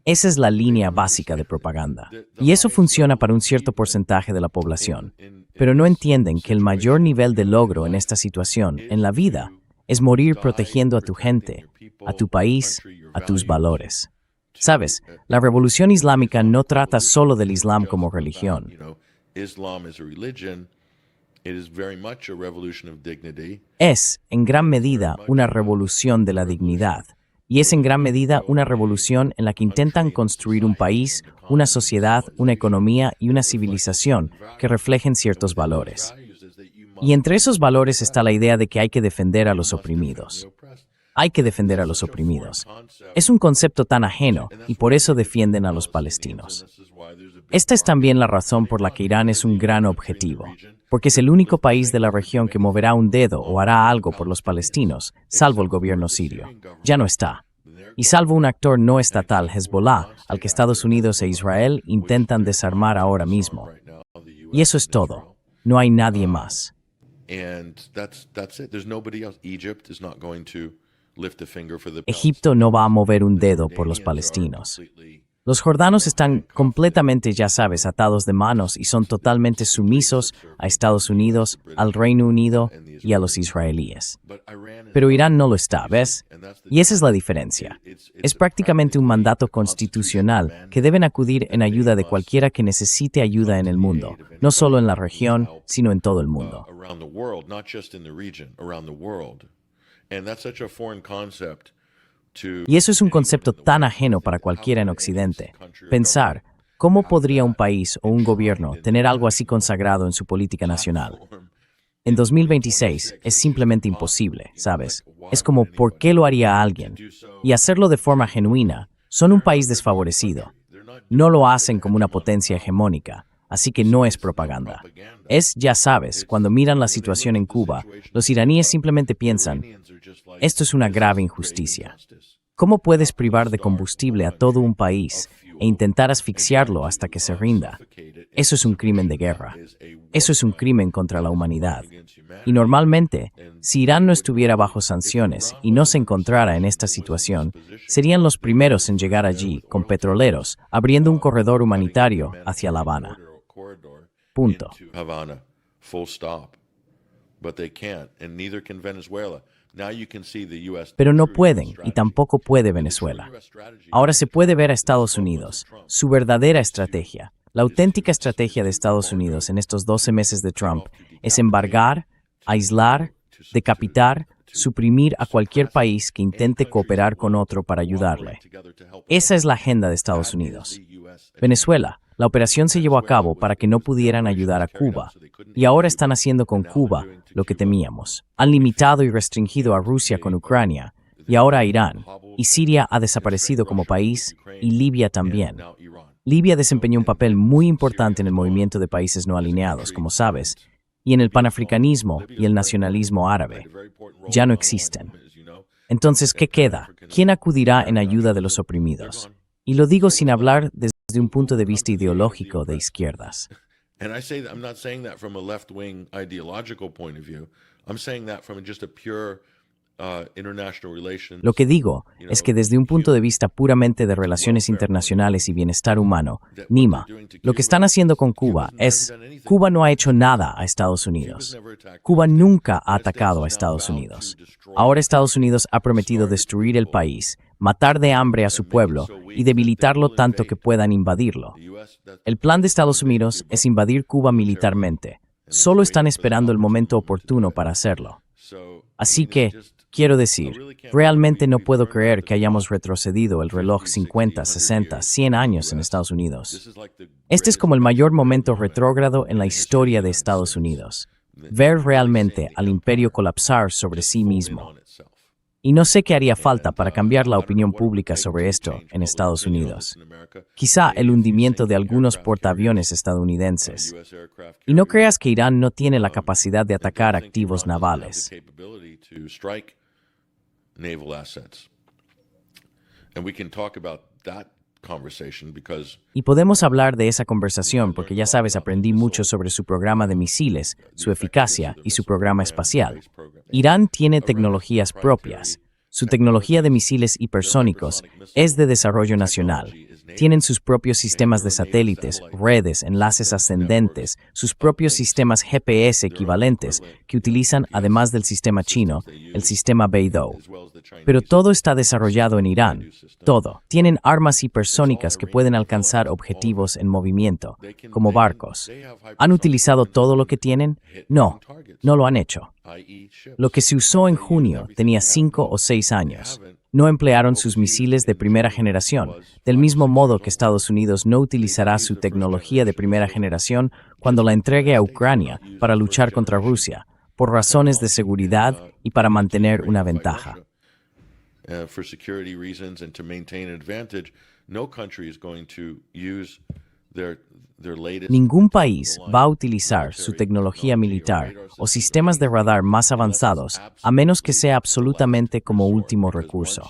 Esa es la línea básica de propaganda. Y eso funciona para un cierto porcentaje de la población. Pero no entienden que el mayor nivel de logro en esta situación, en la vida, es morir protegiendo a tu gente, a tu país, a tus valores. Sabes, la revolución islámica no trata solo del Islam como religión. Es, en gran medida, una revolución de la dignidad. Y es en gran medida una revolución en la que intentan construir un país, una sociedad, una economía y una civilización que reflejen ciertos valores. Y entre esos valores está la idea de que hay que defender a los oprimidos. Hay que defender a los oprimidos. Es un concepto tan ajeno y por eso defienden a los palestinos. Esta es también la razón por la que Irán es un gran objetivo, porque es el único país de la región que moverá un dedo o hará algo por los palestinos, salvo el gobierno sirio. Ya no está. Y salvo un actor no estatal, Hezbollah, al que Estados Unidos e Israel intentan desarmar ahora mismo. Y eso es todo. No hay nadie más. Egipto no va a mover un dedo por los palestinos. Los jordanos están completamente, ya sabes, atados de manos y son totalmente sumisos a Estados Unidos, al Reino Unido y a los israelíes. Pero Irán no lo está, ¿ves? Y esa es la diferencia. Es prácticamente un mandato constitucional que deben acudir en ayuda de cualquiera que necesite ayuda en el mundo, no solo en la región, sino en todo el mundo. Y eso es un concepto tan ajeno para cualquiera en Occidente. Pensar, ¿cómo podría un país o un gobierno tener algo así consagrado en su política nacional? En 2026 es simplemente imposible, ¿sabes? Es como, ¿por qué lo haría alguien? Y hacerlo de forma genuina. Son un país desfavorecido. No lo hacen como una potencia hegemónica, así que no es propaganda. Es, ya sabes, cuando miran la situación en Cuba, los iraníes simplemente piensan, esto es una grave injusticia. ¿Cómo puedes privar de combustible a todo un país e intentar asfixiarlo hasta que se rinda? Eso es un crimen de guerra. Eso es un crimen contra la humanidad. Y normalmente, si Irán no estuviera bajo sanciones y no se encontrara en esta situación, serían los primeros en llegar allí, con petroleros, abriendo un corredor humanitario hacia La Habana. Punto. Pero no pueden, y tampoco puede Venezuela. Ahora se puede ver a Estados Unidos, su verdadera estrategia. La auténtica estrategia de Estados Unidos en estos 12 meses de Trump es embargar, aislar, decapitar, suprimir a cualquier país que intente cooperar con otro para ayudarle. Esa es la agenda de Estados Unidos. Venezuela, La operación se llevó a cabo para que no pudieran ayudar a Cuba, y ahora están haciendo con Cuba lo que temíamos. Han limitado y restringido a Rusia con Ucrania, y ahora a Irán, y Siria ha desaparecido como país, y Libia también. Libia desempeñó un papel muy importante en el movimiento de países no alineados, como sabes, y en el panafricanismo y el nacionalismo árabe. Ya no existen. Entonces, ¿qué queda? ¿Quién acudirá en ayuda de los oprimidos? Y lo digo sin hablar desde un punto de vista ideológico de izquierdas. And I say that I'm not saying that from a left-wing ideological point of view. I'm saying that from just a pure international relations. Lo que digo es que desde un punto de vista puramente de relaciones internacionales y bienestar humano, Nima, lo que están haciendo con Cuba es, Cuba no ha hecho nada a Estados Unidos. Cuba nunca ha atacado a Estados Unidos. Ahora Estados Unidos ha prometido destruir el país, matar de hambre a su pueblo y debilitarlo tanto que puedan invadirlo. El plan de Estados Unidos es invadir Cuba militarmente. Solo están esperando el momento oportuno para hacerlo. Así que, quiero decir, realmente no puedo creer que hayamos retrocedido el reloj 50, 60, 100 años en Estados Unidos. Este es como el mayor momento retrógrado en la historia de Estados Unidos. Ver realmente al imperio colapsar sobre sí mismo. Y no sé qué haría falta para cambiar la opinión pública sobre esto en Estados Unidos. Quizá el hundimiento de algunos portaaviones estadounidenses. Y no creas que Irán no tiene la capacidad de atacar activos navales. Y podemos hablar de esa conversación porque ya sabes, aprendí mucho sobre su programa de misiles, su eficacia y su programa espacial. Irán tiene tecnologías propias. Su tecnología de misiles hipersónicos es de desarrollo nacional. Tienen sus propios sistemas de satélites, redes, enlaces ascendentes, sus propios sistemas GPS equivalentes que utilizan, además del sistema chino, el sistema Beidou. Pero todo está desarrollado en Irán. Todo. Tienen armas hipersónicas que pueden alcanzar objetivos en movimiento, como barcos. ¿Han utilizado todo lo que tienen? No, no lo han hecho. Lo que se usó en junio tenía 5 o 6 años. No emplearon sus misiles de primera generación, del mismo modo que Estados Unidos no utilizará su tecnología de primera generación cuando la entregue a Ucrania para luchar contra Rusia, por razones de seguridad y para mantener una ventaja. Ningún país va a utilizar su tecnología militar o sistemas de radar más avanzados a menos que sea absolutamente como último recurso.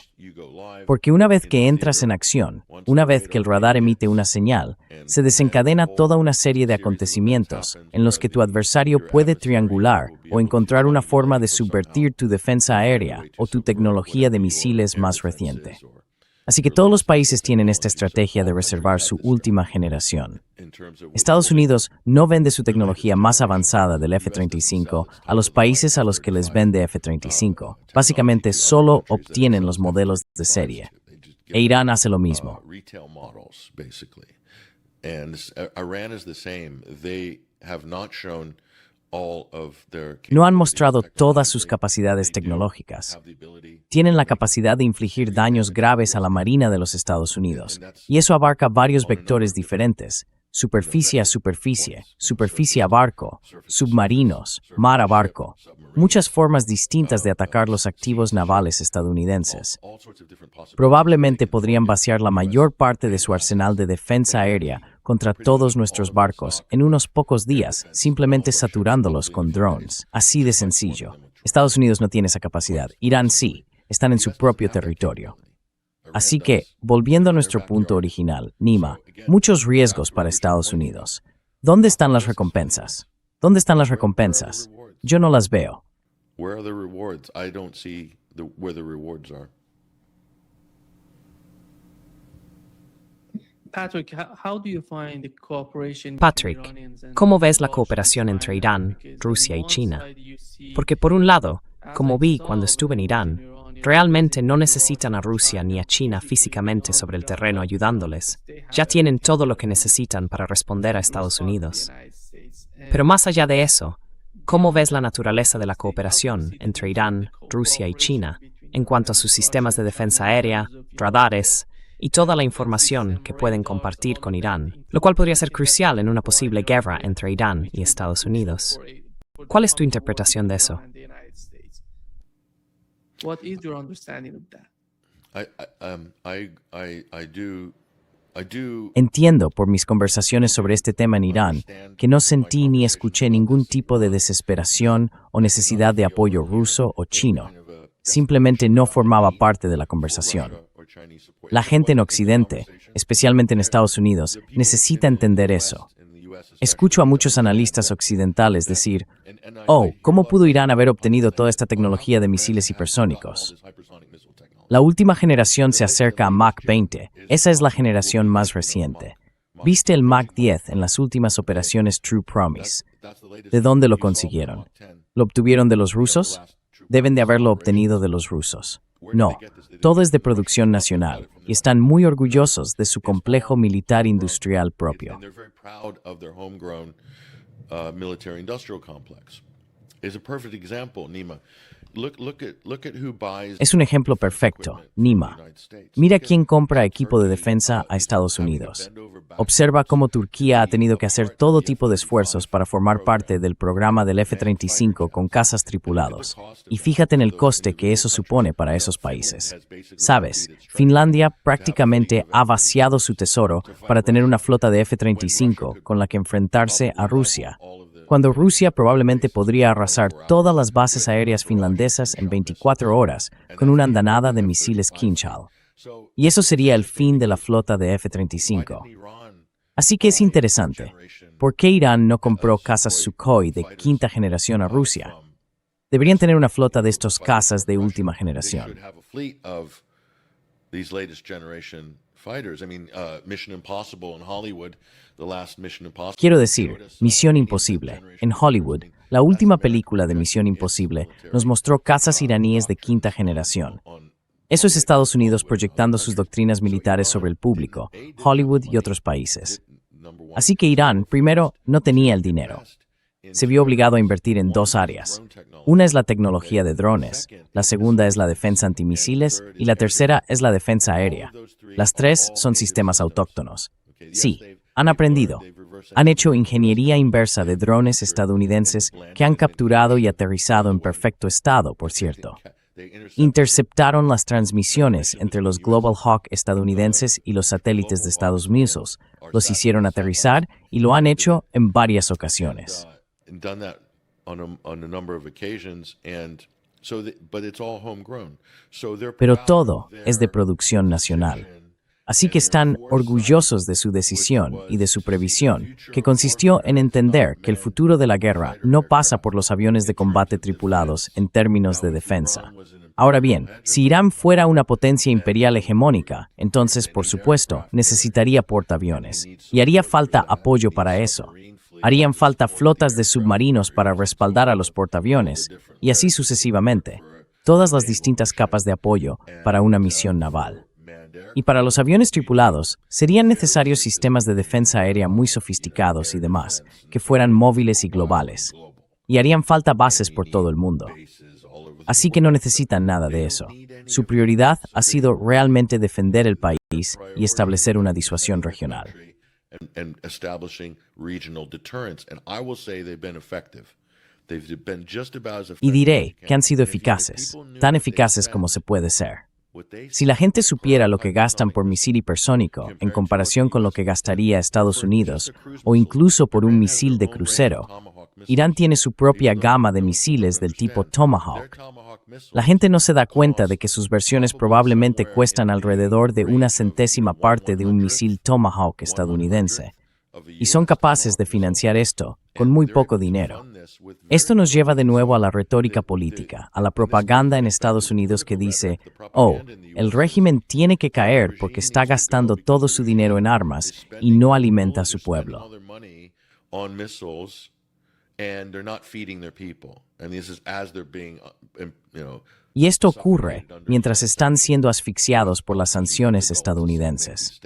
Porque una vez que entras en acción, una vez que el radar emite una señal, se desencadena toda una serie de acontecimientos en los que tu adversario puede triangular o encontrar una forma de subvertir tu defensa aérea o tu tecnología de misiles más reciente. Así que todos los países tienen esta estrategia de reservar su última generación. Estados Unidos no vende su tecnología más avanzada del F-35 a los países a los que les vende F-35. Básicamente solo obtienen los modelos de serie. E Irán hace lo mismo. No han mostrado todas sus capacidades tecnológicas. Tienen la capacidad de infligir daños graves a la Marina de los Estados Unidos, y eso abarca varios vectores diferentes: superficie a superficie, superficie a barco, submarinos, mar a barco, muchas formas distintas de atacar los activos navales estadounidenses. Probablemente podrían vaciar la mayor parte de su arsenal de defensa aérea contra todos nuestros barcos en unos pocos días, simplemente saturándolos con drones. Así de sencillo. Estados Unidos no tiene esa capacidad. Irán sí. Están en su propio territorio. Así que, volviendo a nuestro punto original, Nima, muchos riesgos para Estados Unidos. ¿Dónde están las recompensas? ¿Dónde están las recompensas? Yo no las veo. Where are the rewards? I don't see where the rewards are. Patrick, ¿cómo ves la cooperación entre Irán, Rusia y China? Porque por un lado, como vi cuando estuve en Irán, realmente no necesitan a Rusia ni a China físicamente sobre el terreno ayudándoles. Ya tienen todo lo que necesitan para responder a Estados Unidos. Pero más allá de eso, ¿cómo ves la naturaleza de la cooperación entre Irán, Rusia y China en cuanto a sus sistemas de defensa aérea, radares y toda la información que pueden compartir con Irán, lo cual podría ser crucial en una posible guerra entre Irán y Estados Unidos. ¿Cuál es tu interpretación de eso? Entiendo por mis conversaciones sobre este tema en Irán que no sentí ni escuché ningún tipo de desesperación o necesidad de apoyo ruso o chino. Simplemente no formaba parte de la conversación. La gente en Occidente, especialmente en Estados Unidos, necesita entender eso. Escucho a muchos analistas occidentales decir, oh, ¿cómo pudo Irán haber obtenido toda esta tecnología de misiles hipersónicos? La última generación se acerca a Mach 20. Esa es la generación más reciente. ¿Viste el Mach 10 en las últimas operaciones True Promise? ¿De dónde lo consiguieron? ¿Lo obtuvieron de los rusos? Deben de haberlo obtenido de los rusos. No, todo es de producción nacional y están muy orgullosos de su complejo militar industrial propio. Es un ejemplo perfecto, Nima. Mira quién compra equipo de defensa a Estados Unidos. Observa cómo Turquía ha tenido que hacer todo tipo de esfuerzos para formar parte del programa del F-35 con cazas tripulados. Y fíjate en el coste que eso supone para esos países. Sabes, Finlandia prácticamente ha vaciado su tesoro para tener una flota de F-35 con la que enfrentarse a Rusia, cuando Rusia probablemente podría arrasar todas las bases aéreas finlandesas en 24 horas con una andanada de misiles Kinjal. Y eso sería el fin de la flota de F-35. Así que es interesante. ¿Por qué Irán no compró cazas Sukhoi de quinta generación a Rusia? Deberían tener una flota de estos cazas de última generación. Quiero decir, Misión Imposible. En Hollywood, la última película de Misión Imposible nos mostró cazas iraníes de quinta generación. Eso es Estados Unidos proyectando sus doctrinas militares sobre el público, Hollywood y otros países. Así que Irán, primero, no tenía el dinero. Se vio obligado a invertir en dos áreas. Una es la tecnología de drones, la segunda es la defensa antimisiles y la tercera es la defensa aérea. Las tres son sistemas autóctonos. Sí, han aprendido. Han hecho ingeniería inversa de drones estadounidenses que han capturado y aterrizado en perfecto estado, por cierto. Interceptaron las transmisiones entre los Global Hawk estadounidenses y los satélites de Estados Unidos, los hicieron aterrizar y lo han hecho en varias ocasiones. Pero todo es de producción nacional. Así que están orgullosos de su decisión y de su previsión, que consistió en entender que el futuro de la guerra no pasa por los aviones de combate tripulados en términos de defensa. Ahora bien, si Irán fuera una potencia imperial hegemónica, entonces, por supuesto, necesitaría portaaviones, y haría falta apoyo para eso. Harían falta flotas de submarinos para respaldar a los portaaviones, y así sucesivamente, todas las distintas capas de apoyo para una misión naval. Y para los aviones tripulados, serían necesarios sistemas de defensa aérea muy sofisticados y demás, que fueran móviles y globales. Y harían falta bases por todo el mundo. Así que no necesitan nada de eso. Su prioridad ha sido realmente defender el país y establecer una disuasión regional. Y diré que han sido eficaces, tan eficaces como se puede ser. Si la gente supiera lo que gastan por misil hipersónico en comparación con lo que gastaría Estados Unidos o incluso por un misil de crucero, Irán tiene su propia gama de misiles del tipo Tomahawk. La gente no se da cuenta de que sus versiones probablemente cuestan alrededor de una centésima parte de un misil Tomahawk estadounidense. Y son capaces de financiar esto con muy poco dinero. Esto nos lleva de nuevo a la retórica política, a la propaganda en Estados Unidos que dice, oh, el régimen tiene que caer porque está gastando todo su dinero en armas y no alimenta a su pueblo. Y esto ocurre mientras están siendo asfixiados por las sanciones estadounidenses.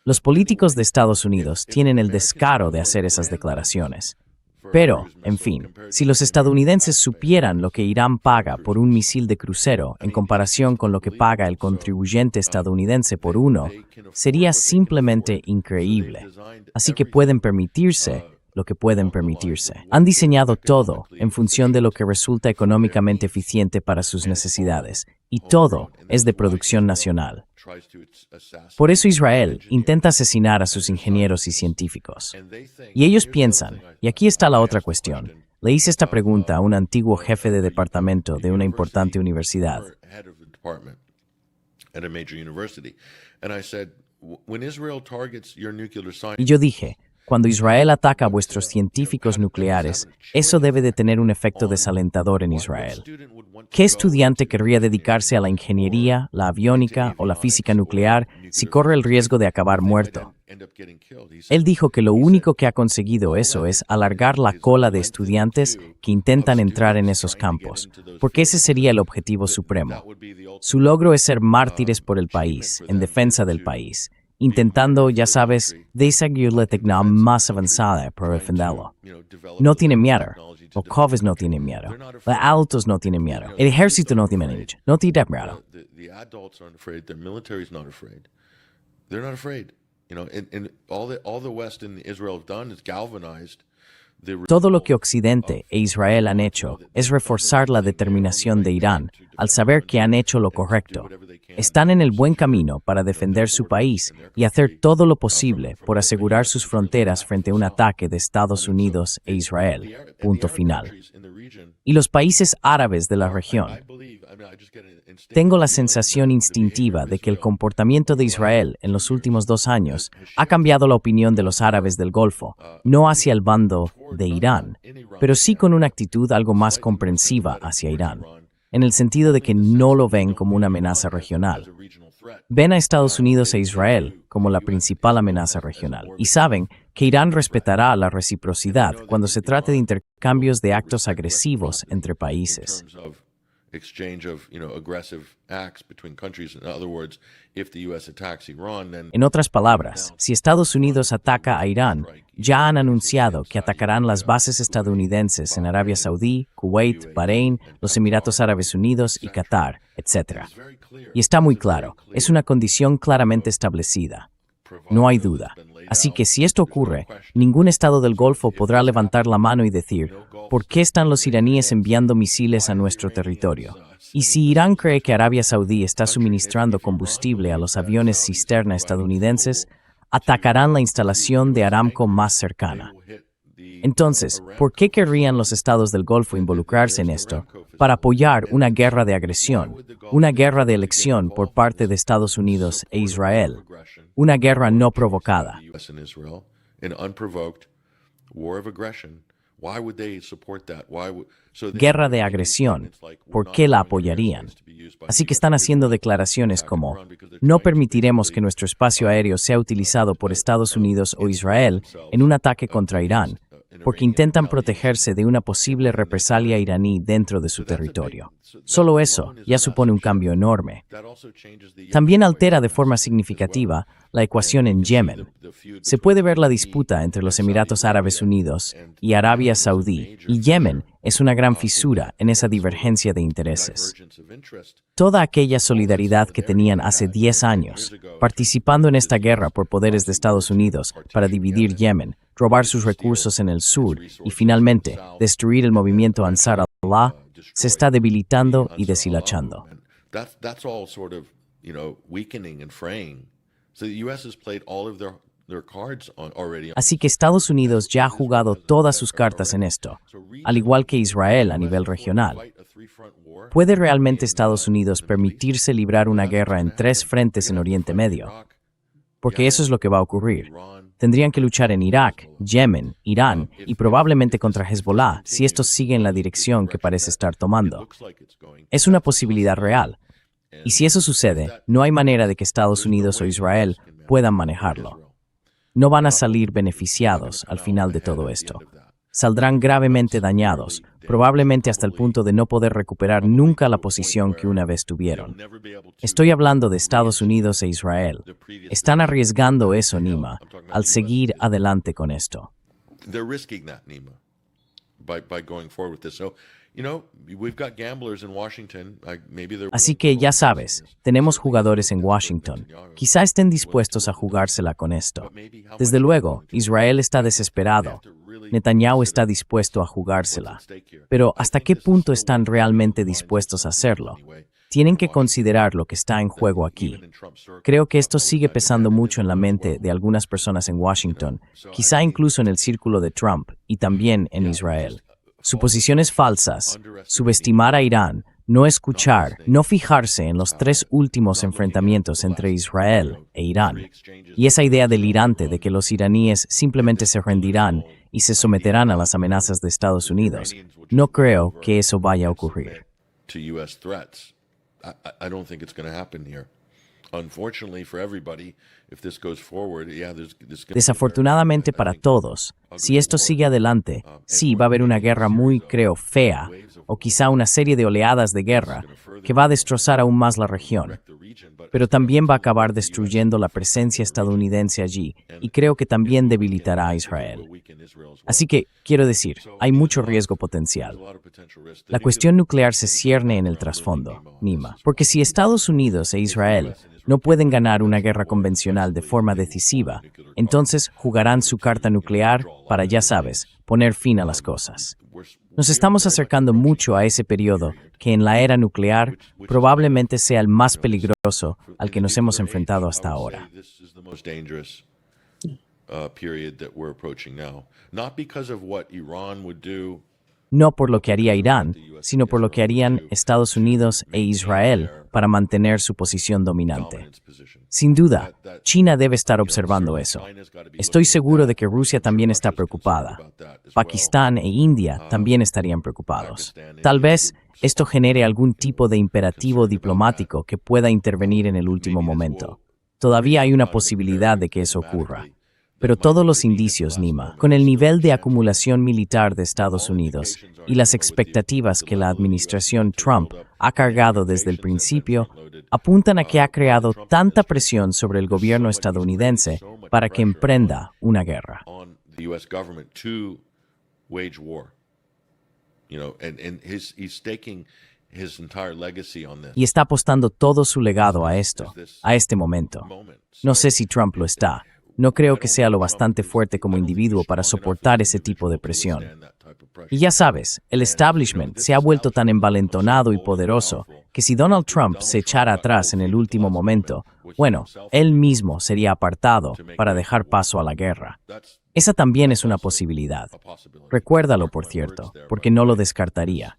Los políticos de Estados Unidos tienen el descaro de hacer esas declaraciones. Pero, en fin, si los estadounidenses supieran lo que Irán paga por un misil de crucero en comparación con lo que paga el contribuyente estadounidense por uno, sería simplemente increíble. Así que pueden permitirse lo que pueden permitirse. Han diseñado todo en función de lo que resulta económicamente eficiente para sus necesidades, y todo es de producción nacional. Por eso Israel intenta asesinar a sus ingenieros y científicos. Y ellos piensan, y aquí está la otra cuestión, le hice esta pregunta a un antiguo jefe de departamento de una importante universidad. Y yo dije, cuando Israel ataca a vuestros científicos nucleares, eso debe de tener un efecto desalentador en Israel. ¿Qué estudiante querría dedicarse a la ingeniería, la aviónica o la física nuclear si corre el riesgo de acabar muerto? Él dijo que lo único que ha conseguido eso es alargar la cola de estudiantes que intentan entrar en esos campos, porque ese sería el objetivo supremo. Su logro es ser mártires por el país, en defensa del país, intentando, ya sabes, conseguir la tecnología más avanzada para defenderlo. No tiene miedo. Los jóvenes no tienen miedo. Los adultos no tienen miedo. El ejército no tiene miedo. No tiene miedo. They're not afraid. And all the West and Israel have done is galvanized. Todo lo que Occidente e Israel han hecho es reforzar la determinación de Irán al saber que han hecho lo correcto. Están en el buen camino para defender su país y hacer todo lo posible por asegurar sus fronteras frente a un ataque de Estados Unidos e Israel. Punto final. Y los países árabes de la región. Tengo la sensación instintiva de que el comportamiento de Israel en los últimos 2 años ha cambiado la opinión de los árabes del Golfo, no hacia el bando de Irán, pero sí con una actitud algo más comprensiva hacia Irán, en el sentido de que no lo ven como una amenaza regional. Ven a Estados Unidos e Israel como la principal amenaza regional y saben que Irán respetará la reciprocidad cuando se trate de intercambios de actos agresivos entre países. En otras palabras, si Estados Unidos ataca a Irán, ya han anunciado que atacarán las bases estadounidenses en Arabia Saudí, Kuwait, Bahrein, los Emiratos Árabes Unidos y Qatar, etc. Y está muy claro, es una condición claramente establecida. No hay duda. Así que si esto ocurre, ningún estado del Golfo podrá levantar la mano y decir, ¿por qué están los iraníes enviando misiles a nuestro territorio? Y si Irán cree que Arabia Saudí está suministrando combustible a los aviones cisterna estadounidenses, atacarán la instalación de Aramco más cercana. Entonces, ¿por qué querrían los estados del Golfo involucrarse en esto? Para apoyar una guerra de agresión, una guerra de elección por parte de Estados Unidos e Israel, una guerra no provocada. Guerra de agresión, ¿por qué la apoyarían? Así que están haciendo declaraciones como, no permitiremos que nuestro espacio aéreo sea utilizado por Estados Unidos o Israel en un ataque contra Irán, porque intentan protegerse de una posible represalia iraní dentro de su territorio. Solo eso ya supone un cambio enorme. También altera de forma significativa la ecuación en Yemen. Se puede ver la disputa entre los Emiratos Árabes Unidos y Arabia Saudí, y Yemen es una gran fisura en esa divergencia de intereses. Toda aquella solidaridad que tenían hace 10 años, participando en esta guerra por poderes de Estados Unidos para dividir Yemen, robar sus recursos en el sur y finalmente destruir el movimiento Ansar Allah, se está debilitando y deshilachando. Así que Estados Unidos ya ha jugado todas sus cartas en esto, al igual que Israel a nivel regional. ¿Puede realmente Estados Unidos permitirse librar una guerra en 3 frentes en Oriente Medio? Porque eso es lo que va a ocurrir. Tendrían que luchar en Irak, Yemen, Irán y probablemente contra Hezbollah si estos siguen la dirección que parece estar tomando. Es una posibilidad real. Y si eso sucede, no hay manera de que Estados Unidos o Israel puedan manejarlo. No van a salir beneficiados al final de todo esto. Saldrán gravemente dañados, probablemente hasta el punto de no poder recuperar nunca la posición que una vez tuvieron. Estoy hablando de Estados Unidos e Israel. Están arriesgando eso, Nima, al seguir adelante con esto. by going forward with this. So, you know, we've got gamblers in Washington. Maybe they're Así que ya sabes, tenemos jugadores en Washington. Quizá estén dispuestos a jugársela con esto. Desde luego, Israel está desesperado. Netanyahu está dispuesto a jugársela. Pero ¿hasta qué punto están realmente dispuestos a hacerlo? Tienen que considerar lo que está en juego aquí. Creo que esto sigue pesando mucho en la mente de algunas personas en Washington, quizá incluso en el círculo de Trump y también en Israel. Suposiciones falsas, subestimar a Irán, no escuchar, no fijarse en los 3 últimos enfrentamientos entre Israel e Irán. Y esa idea delirante de que los iraníes simplemente se rendirán y se someterán a las amenazas de Estados Unidos, no creo que eso vaya a ocurrir. I don't think it's going to happen here. Unfortunately for everybody, if this goes forward, Desafortunadamente para todos, si esto sigue adelante, sí va a haber una guerra muy, creo, fea, o quizá una serie de oleadas de guerra que va a destrozar aún más la región. Pero también va a acabar destruyendo la presencia estadounidense allí, y creo que también debilitará a Israel. Así que, quiero decir, hay mucho riesgo potencial. La cuestión nuclear se cierne en el trasfondo, Nima, porque si Estados Unidos e Israel no pueden ganar una guerra convencional de forma decisiva, entonces jugarán su carta nuclear para, ya sabes, poner fin a las cosas. Nos estamos acercando mucho a ese periodo que en la era nuclear probablemente sea el más peligroso al que nos hemos enfrentado hasta ahora. No por lo que haría Irán, sino por lo que harían Estados Unidos e Israel para mantener su posición dominante. Sin duda, China debe estar observando eso. Estoy seguro de que Rusia también está preocupada. Pakistán e India también estarían preocupados. Tal vez esto genere algún tipo de imperativo diplomático que pueda intervenir en el último momento. Todavía hay una posibilidad de que eso ocurra. Pero todos los indicios, Nima, con el nivel de acumulación militar de Estados Unidos y las expectativas que la administración Trump ha cargado desde el principio, apuntan a que ha creado tanta presión sobre el gobierno estadounidense para que emprenda una guerra. Y está apostando todo su legado a esto, a este momento. No sé si Trump lo está. No creo que sea lo bastante fuerte como individuo para soportar ese tipo de presión. Y ya sabes, el establishment se ha vuelto tan envalentonado y poderoso que si Donald Trump se echara atrás en el último momento, bueno, él mismo sería apartado para dejar paso a la guerra. Esa también es una posibilidad. Recuérdalo, por cierto, porque no lo descartaría.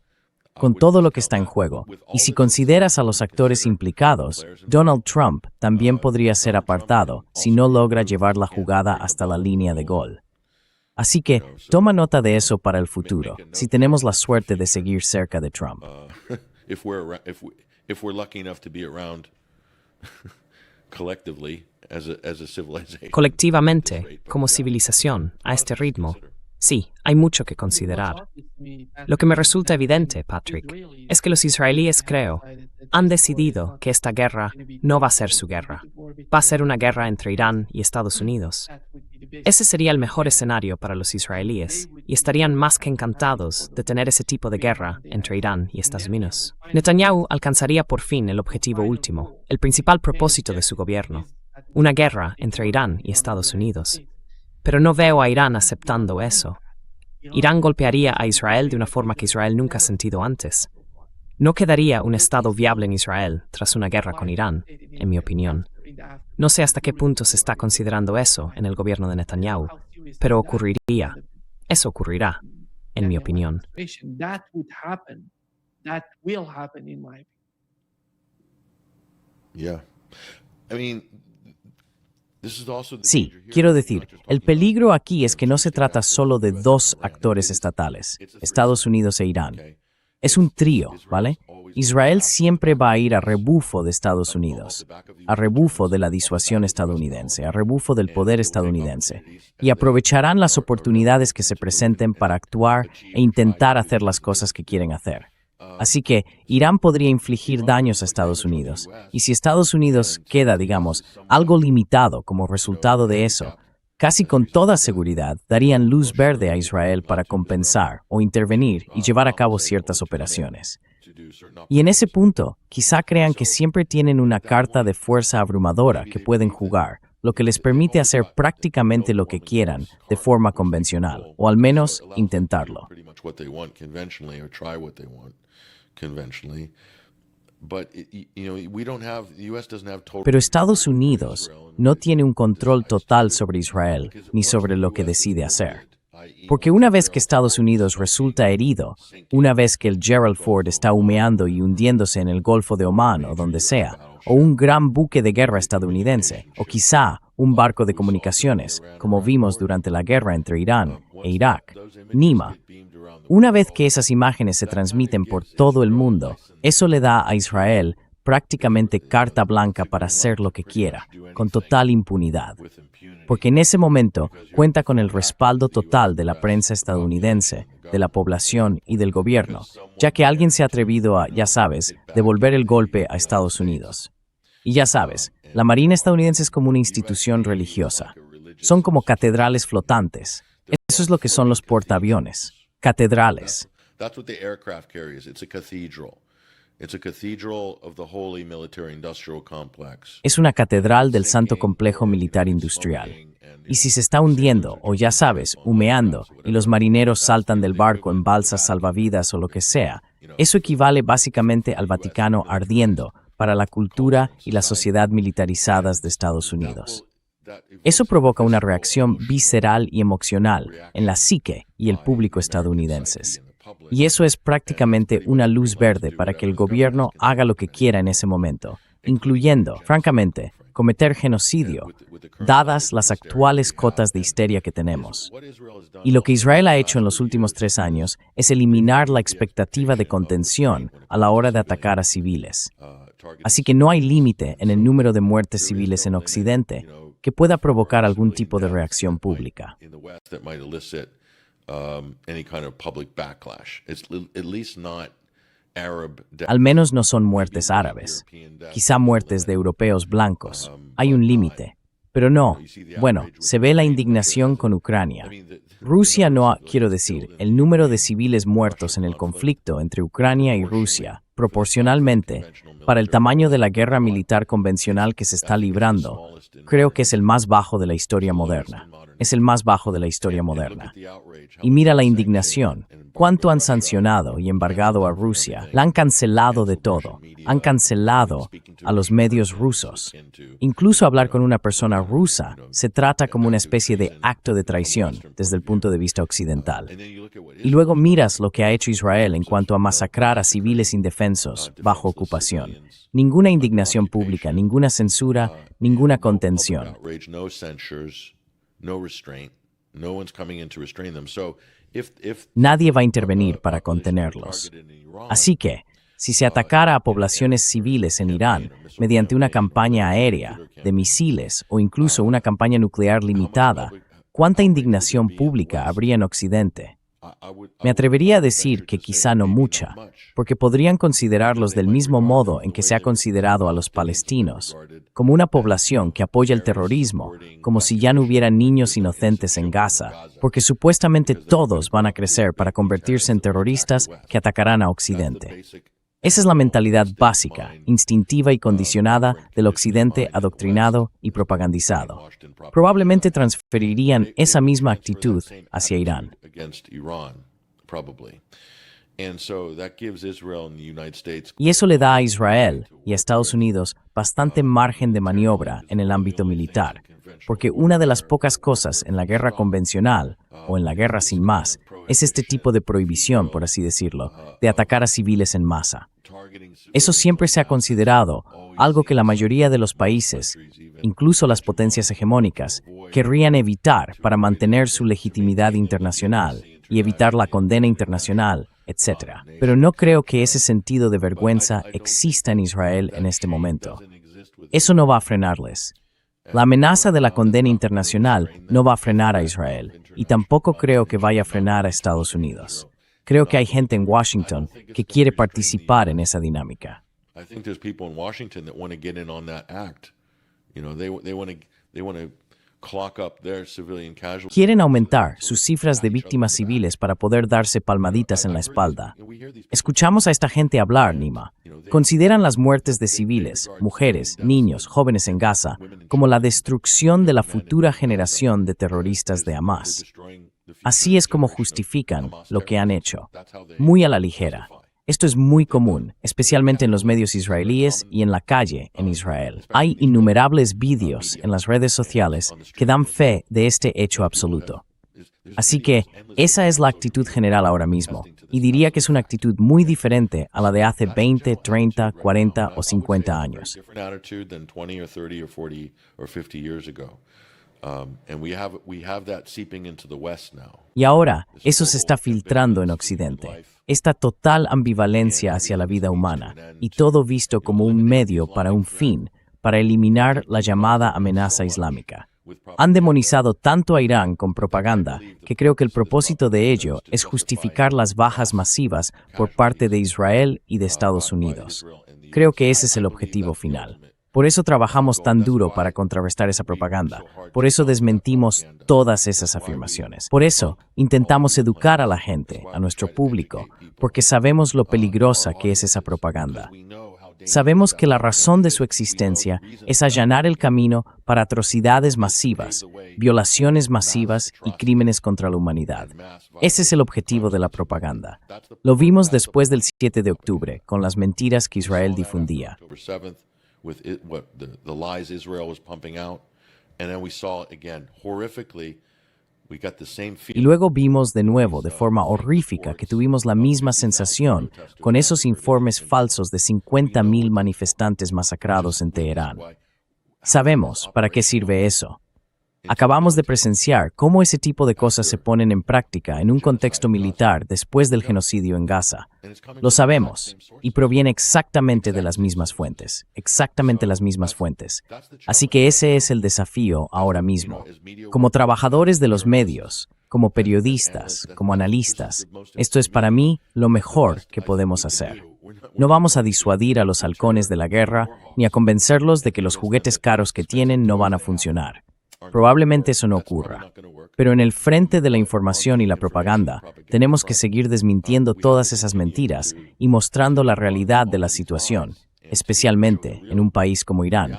Con todo lo que está en juego, y si consideras a los actores implicados, Donald Trump también podría ser apartado si no logra llevar la jugada hasta la línea de gol. Así que, toma nota de eso para el futuro, si tenemos la suerte de seguir cerca de Trump. Colectivamente, como civilización, a este ritmo, sí, hay mucho que considerar. Lo que me resulta evidente, Patrick, es que los israelíes, creo, han decidido que esta guerra no va a ser su guerra. Va a ser una guerra entre Irán y Estados Unidos. Ese sería el mejor escenario para los israelíes, y estarían más que encantados de tener ese tipo de guerra entre Irán y Estados Unidos. Netanyahu alcanzaría por fin el objetivo último, el principal propósito de su gobierno, una guerra entre Irán y Estados Unidos. Pero no veo a Irán aceptando eso. Irán golpearía a Israel de una forma que Israel nunca ha sentido antes. No quedaría un Estado viable en Israel tras una guerra con Irán, en mi opinión. No sé hasta qué punto se está considerando eso en el gobierno de Netanyahu, pero ocurriría. Eso ocurrirá, en mi opinión. Sí, quiero decir, el peligro aquí es que no se trata solo de 2 actores estatales, Estados Unidos e Irán. Es un trío, ¿vale? Israel siempre va a ir a rebufo de Estados Unidos, a rebufo de la disuasión estadounidense, a rebufo del poder estadounidense, y aprovecharán las oportunidades que se presenten para actuar e intentar hacer las cosas que quieren hacer. Así que Irán podría infligir daños a Estados Unidos, y si Estados Unidos queda, digamos, algo limitado como resultado de eso, casi con toda seguridad darían luz verde a Israel para compensar o intervenir y llevar a cabo ciertas operaciones. Y en ese punto, quizá crean que siempre tienen una carta de fuerza abrumadora que pueden jugar, lo que les permite hacer prácticamente lo que quieran de forma convencional, o al menos intentarlo. Pero Estados Unidos no tiene un control total sobre Israel ni sobre lo que decide hacer. Porque una vez que Estados Unidos resulta herido, una vez que el Gerald Ford está humeando y hundiéndose en el Golfo de Omán o donde sea, o un gran buque de guerra estadounidense, o quizá un barco de comunicaciones, como vimos durante la guerra entre Irán e Irak, Nima, una vez que esas imágenes se transmiten por todo el mundo, eso le da a Israel prácticamente carta blanca para hacer lo que quiera, con total impunidad. Porque en ese momento cuenta con el respaldo total de la prensa estadounidense, de la población y del gobierno, ya que alguien se ha atrevido a, ya sabes, devolver el golpe a Estados Unidos. Y ya sabes, la Marina estadounidense es como una institución religiosa. Son como catedrales flotantes. Eso es lo que son los portaaviones. Catedrales. That's what the aircraft carrier is. It's a cathedral. It's a cathedral of the holy military industrial complex. Es una catedral del santo complejo militar industrial. Y si se está hundiendo, o ya sabes, humeando, y los marineros saltan del barco en balsas salvavidas o lo que sea, eso equivale básicamente al Vaticano ardiendo para la cultura y la sociedad militarizadas de Estados Unidos. Eso provoca una reacción visceral y emocional en la psique y el público estadounidenses. Y eso es prácticamente una luz verde para que el gobierno haga lo que quiera en ese momento, incluyendo, francamente, cometer genocidio, dadas las actuales cotas de histeria que tenemos. Y lo que Israel ha hecho en los últimos 3 años es eliminar la expectativa de contención a la hora de atacar a civiles. Así que no hay límite en el número de muertes civiles en Occidente que pueda provocar algún tipo de reacción pública. Al menos no son muertes árabes, quizá muertes de europeos blancos. Hay un límite. Pero no, bueno, se ve la indignación con Ucrania. Rusia no ha, quiero decir, el número de civiles muertos en el conflicto entre Ucrania y Rusia, proporcionalmente, para el tamaño de la guerra militar convencional que se está librando, creo que es el más bajo de la historia moderna. Es el más bajo de la historia moderna. Y mira la indignación. ¿Cuánto han sancionado y embargado a Rusia? La han cancelado de todo. Han cancelado a los medios rusos. Incluso hablar con una persona rusa se trata como una especie de acto de traición desde el punto de vista occidental. Y luego miras lo que ha hecho Israel en cuanto a masacrar a civiles indefensos bajo ocupación. Ninguna indignación pública, ninguna censura, ninguna contención. Nadie va a intervenir para contenerlos. Así que, si se atacara a poblaciones civiles en Irán mediante una campaña aérea, de misiles o incluso una campaña nuclear limitada, ¿cuánta indignación pública habría en Occidente? Me atrevería a decir que quizá no mucha, porque podrían considerarlos del mismo modo en que se ha considerado a los palestinos, como una población que apoya el terrorismo, como si ya no hubiera niños inocentes en Gaza, porque supuestamente todos van a crecer para convertirse en terroristas que atacarán a Occidente. Esa es la mentalidad básica, instintiva y condicionada del Occidente adoctrinado y propagandizado. Probablemente transferirían esa misma actitud hacia Irán. Y eso le da a Israel y a Estados Unidos bastante margen de maniobra en el ámbito militar, porque una de las pocas cosas en la guerra convencional, o en la guerra sin más, es este tipo de prohibición, por así decirlo, de atacar a civiles en masa. Eso siempre se ha considerado algo que la mayoría de los países, incluso las potencias hegemónicas, querrían evitar para mantener su legitimidad internacional y evitar la condena internacional, etc. Pero no creo que ese sentido de vergüenza exista en Israel en este momento. Eso no va a frenarles. La amenaza de la condena internacional no va a frenar a Israel, y tampoco creo que vaya a frenar a Estados Unidos. Creo que hay gente en Washington que quiere participar en esa dinámica. I think there's people in Washington that want to get in on that act. You know, they want to clock up their civilian casualties. Quieren aumentar sus cifras de víctimas civiles para poder darse palmaditas en la espalda. Escuchamos a esta gente hablar, Nima. Consideran las muertes de civiles, mujeres, niños, jóvenes en Gaza, como la destrucción de la futura generación de terroristas de Hamas. Así es como justifican lo que han hecho, muy a la ligera. Esto es muy común, especialmente en los medios israelíes y en la calle en Israel. Hay innumerables vídeos en las redes sociales que dan fe de este hecho absoluto. Así que esa es la actitud general ahora mismo, y diría que es una actitud muy diferente a la de hace 20, 30, 40 o 50 años. Y ahora, eso se está filtrando en Occidente. Esta total ambivalencia hacia la vida humana, y todo visto como un medio para un fin, para eliminar la llamada amenaza islámica. Han demonizado tanto a Irán con propaganda que creo que el propósito de ello es justificar las bajas masivas por parte de Israel y de Estados Unidos. Creo que ese es el objetivo final. Por eso trabajamos tan duro para contrarrestar esa propaganda. Por eso desmentimos todas esas afirmaciones. Por eso intentamos educar a la gente, a nuestro público, porque sabemos lo peligrosa que es esa propaganda. Sabemos que la razón de su existencia es allanar el camino para atrocidades masivas, violaciones masivas y crímenes contra la humanidad. Ese es el objetivo de la propaganda. Lo vimos después del 7 de octubre, con las mentiras que Israel difundía. With it, what the lies Israel was pumping out, and then we saw again horrifically. We got the same Y luego vimos de nuevo, de forma horrífica, que tuvimos la misma sensación con esos informes falsos de 50,000 manifestantes masacrados en Teherán. Sabemos para qué sirve eso. Acabamos de presenciar cómo ese tipo de cosas se ponen en práctica en un contexto militar después del genocidio en Gaza. Lo sabemos, y proviene exactamente de las mismas fuentes, Así que ese es el desafío ahora mismo. Como trabajadores de los medios, como periodistas, como analistas, esto es para mí lo mejor que podemos hacer. No vamos a disuadir a los halcones de la guerra, ni a convencerlos de que los juguetes caros que tienen no van a funcionar. Probablemente eso no ocurra. Pero en el frente de la información y la propaganda, tenemos que seguir desmintiendo todas esas mentiras y mostrando la realidad de la situación, especialmente en un país como Irán,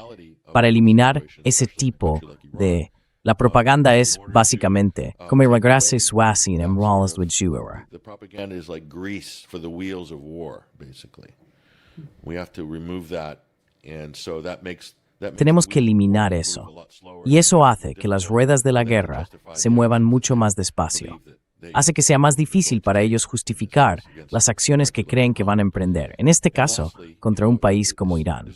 para eliminar ese tipo de... La propaganda es, básicamente, como la grasa suave en Wallace with Jewera. The propaganda is like grease for the wheels of war, basically. We have to remove that, and so that makes Tenemos que eliminar eso. Y eso hace que las ruedas de la guerra se muevan mucho más despacio. Hace que sea más difícil para ellos justificar las acciones que creen que van a emprender, en este caso, contra un país como Irán.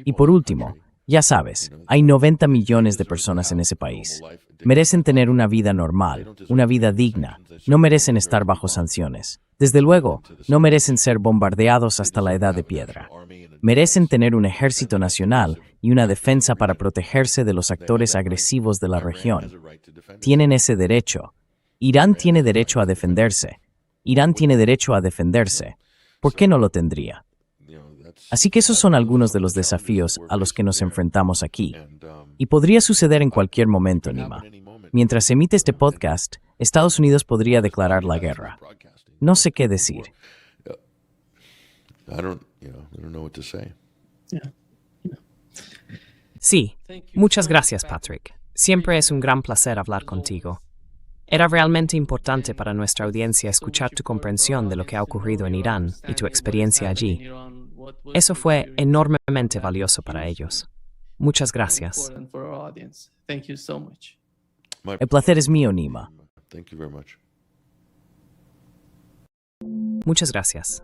Y por último, ya sabes, hay 90 millones de personas en ese país. Merecen tener una vida normal, una vida digna. No merecen estar bajo sanciones. Desde luego, no merecen ser bombardeados hasta la edad de piedra. Merecen tener un ejército nacional y una defensa para protegerse de los actores agresivos de la región. Tienen ese derecho. Irán tiene derecho a defenderse. Irán tiene derecho a defenderse. ¿Por qué no lo tendría? Así que esos son algunos de los desafíos a los que nos enfrentamos aquí. Y podría suceder en cualquier momento, Nima. Mientras se emite este podcast, Estados Unidos podría declarar la guerra. No sé qué decir. I don't know what to say. Sí, muchas gracias, Patrick. Siempre es un gran placer hablar contigo. Era realmente importante para nuestra audiencia escuchar tu comprensión de lo que ha ocurrido en Irán y tu experiencia allí. Eso fue enormemente valioso para ellos. Muchas gracias. El placer es mío, Nima. Thank you very much. Muchas gracias.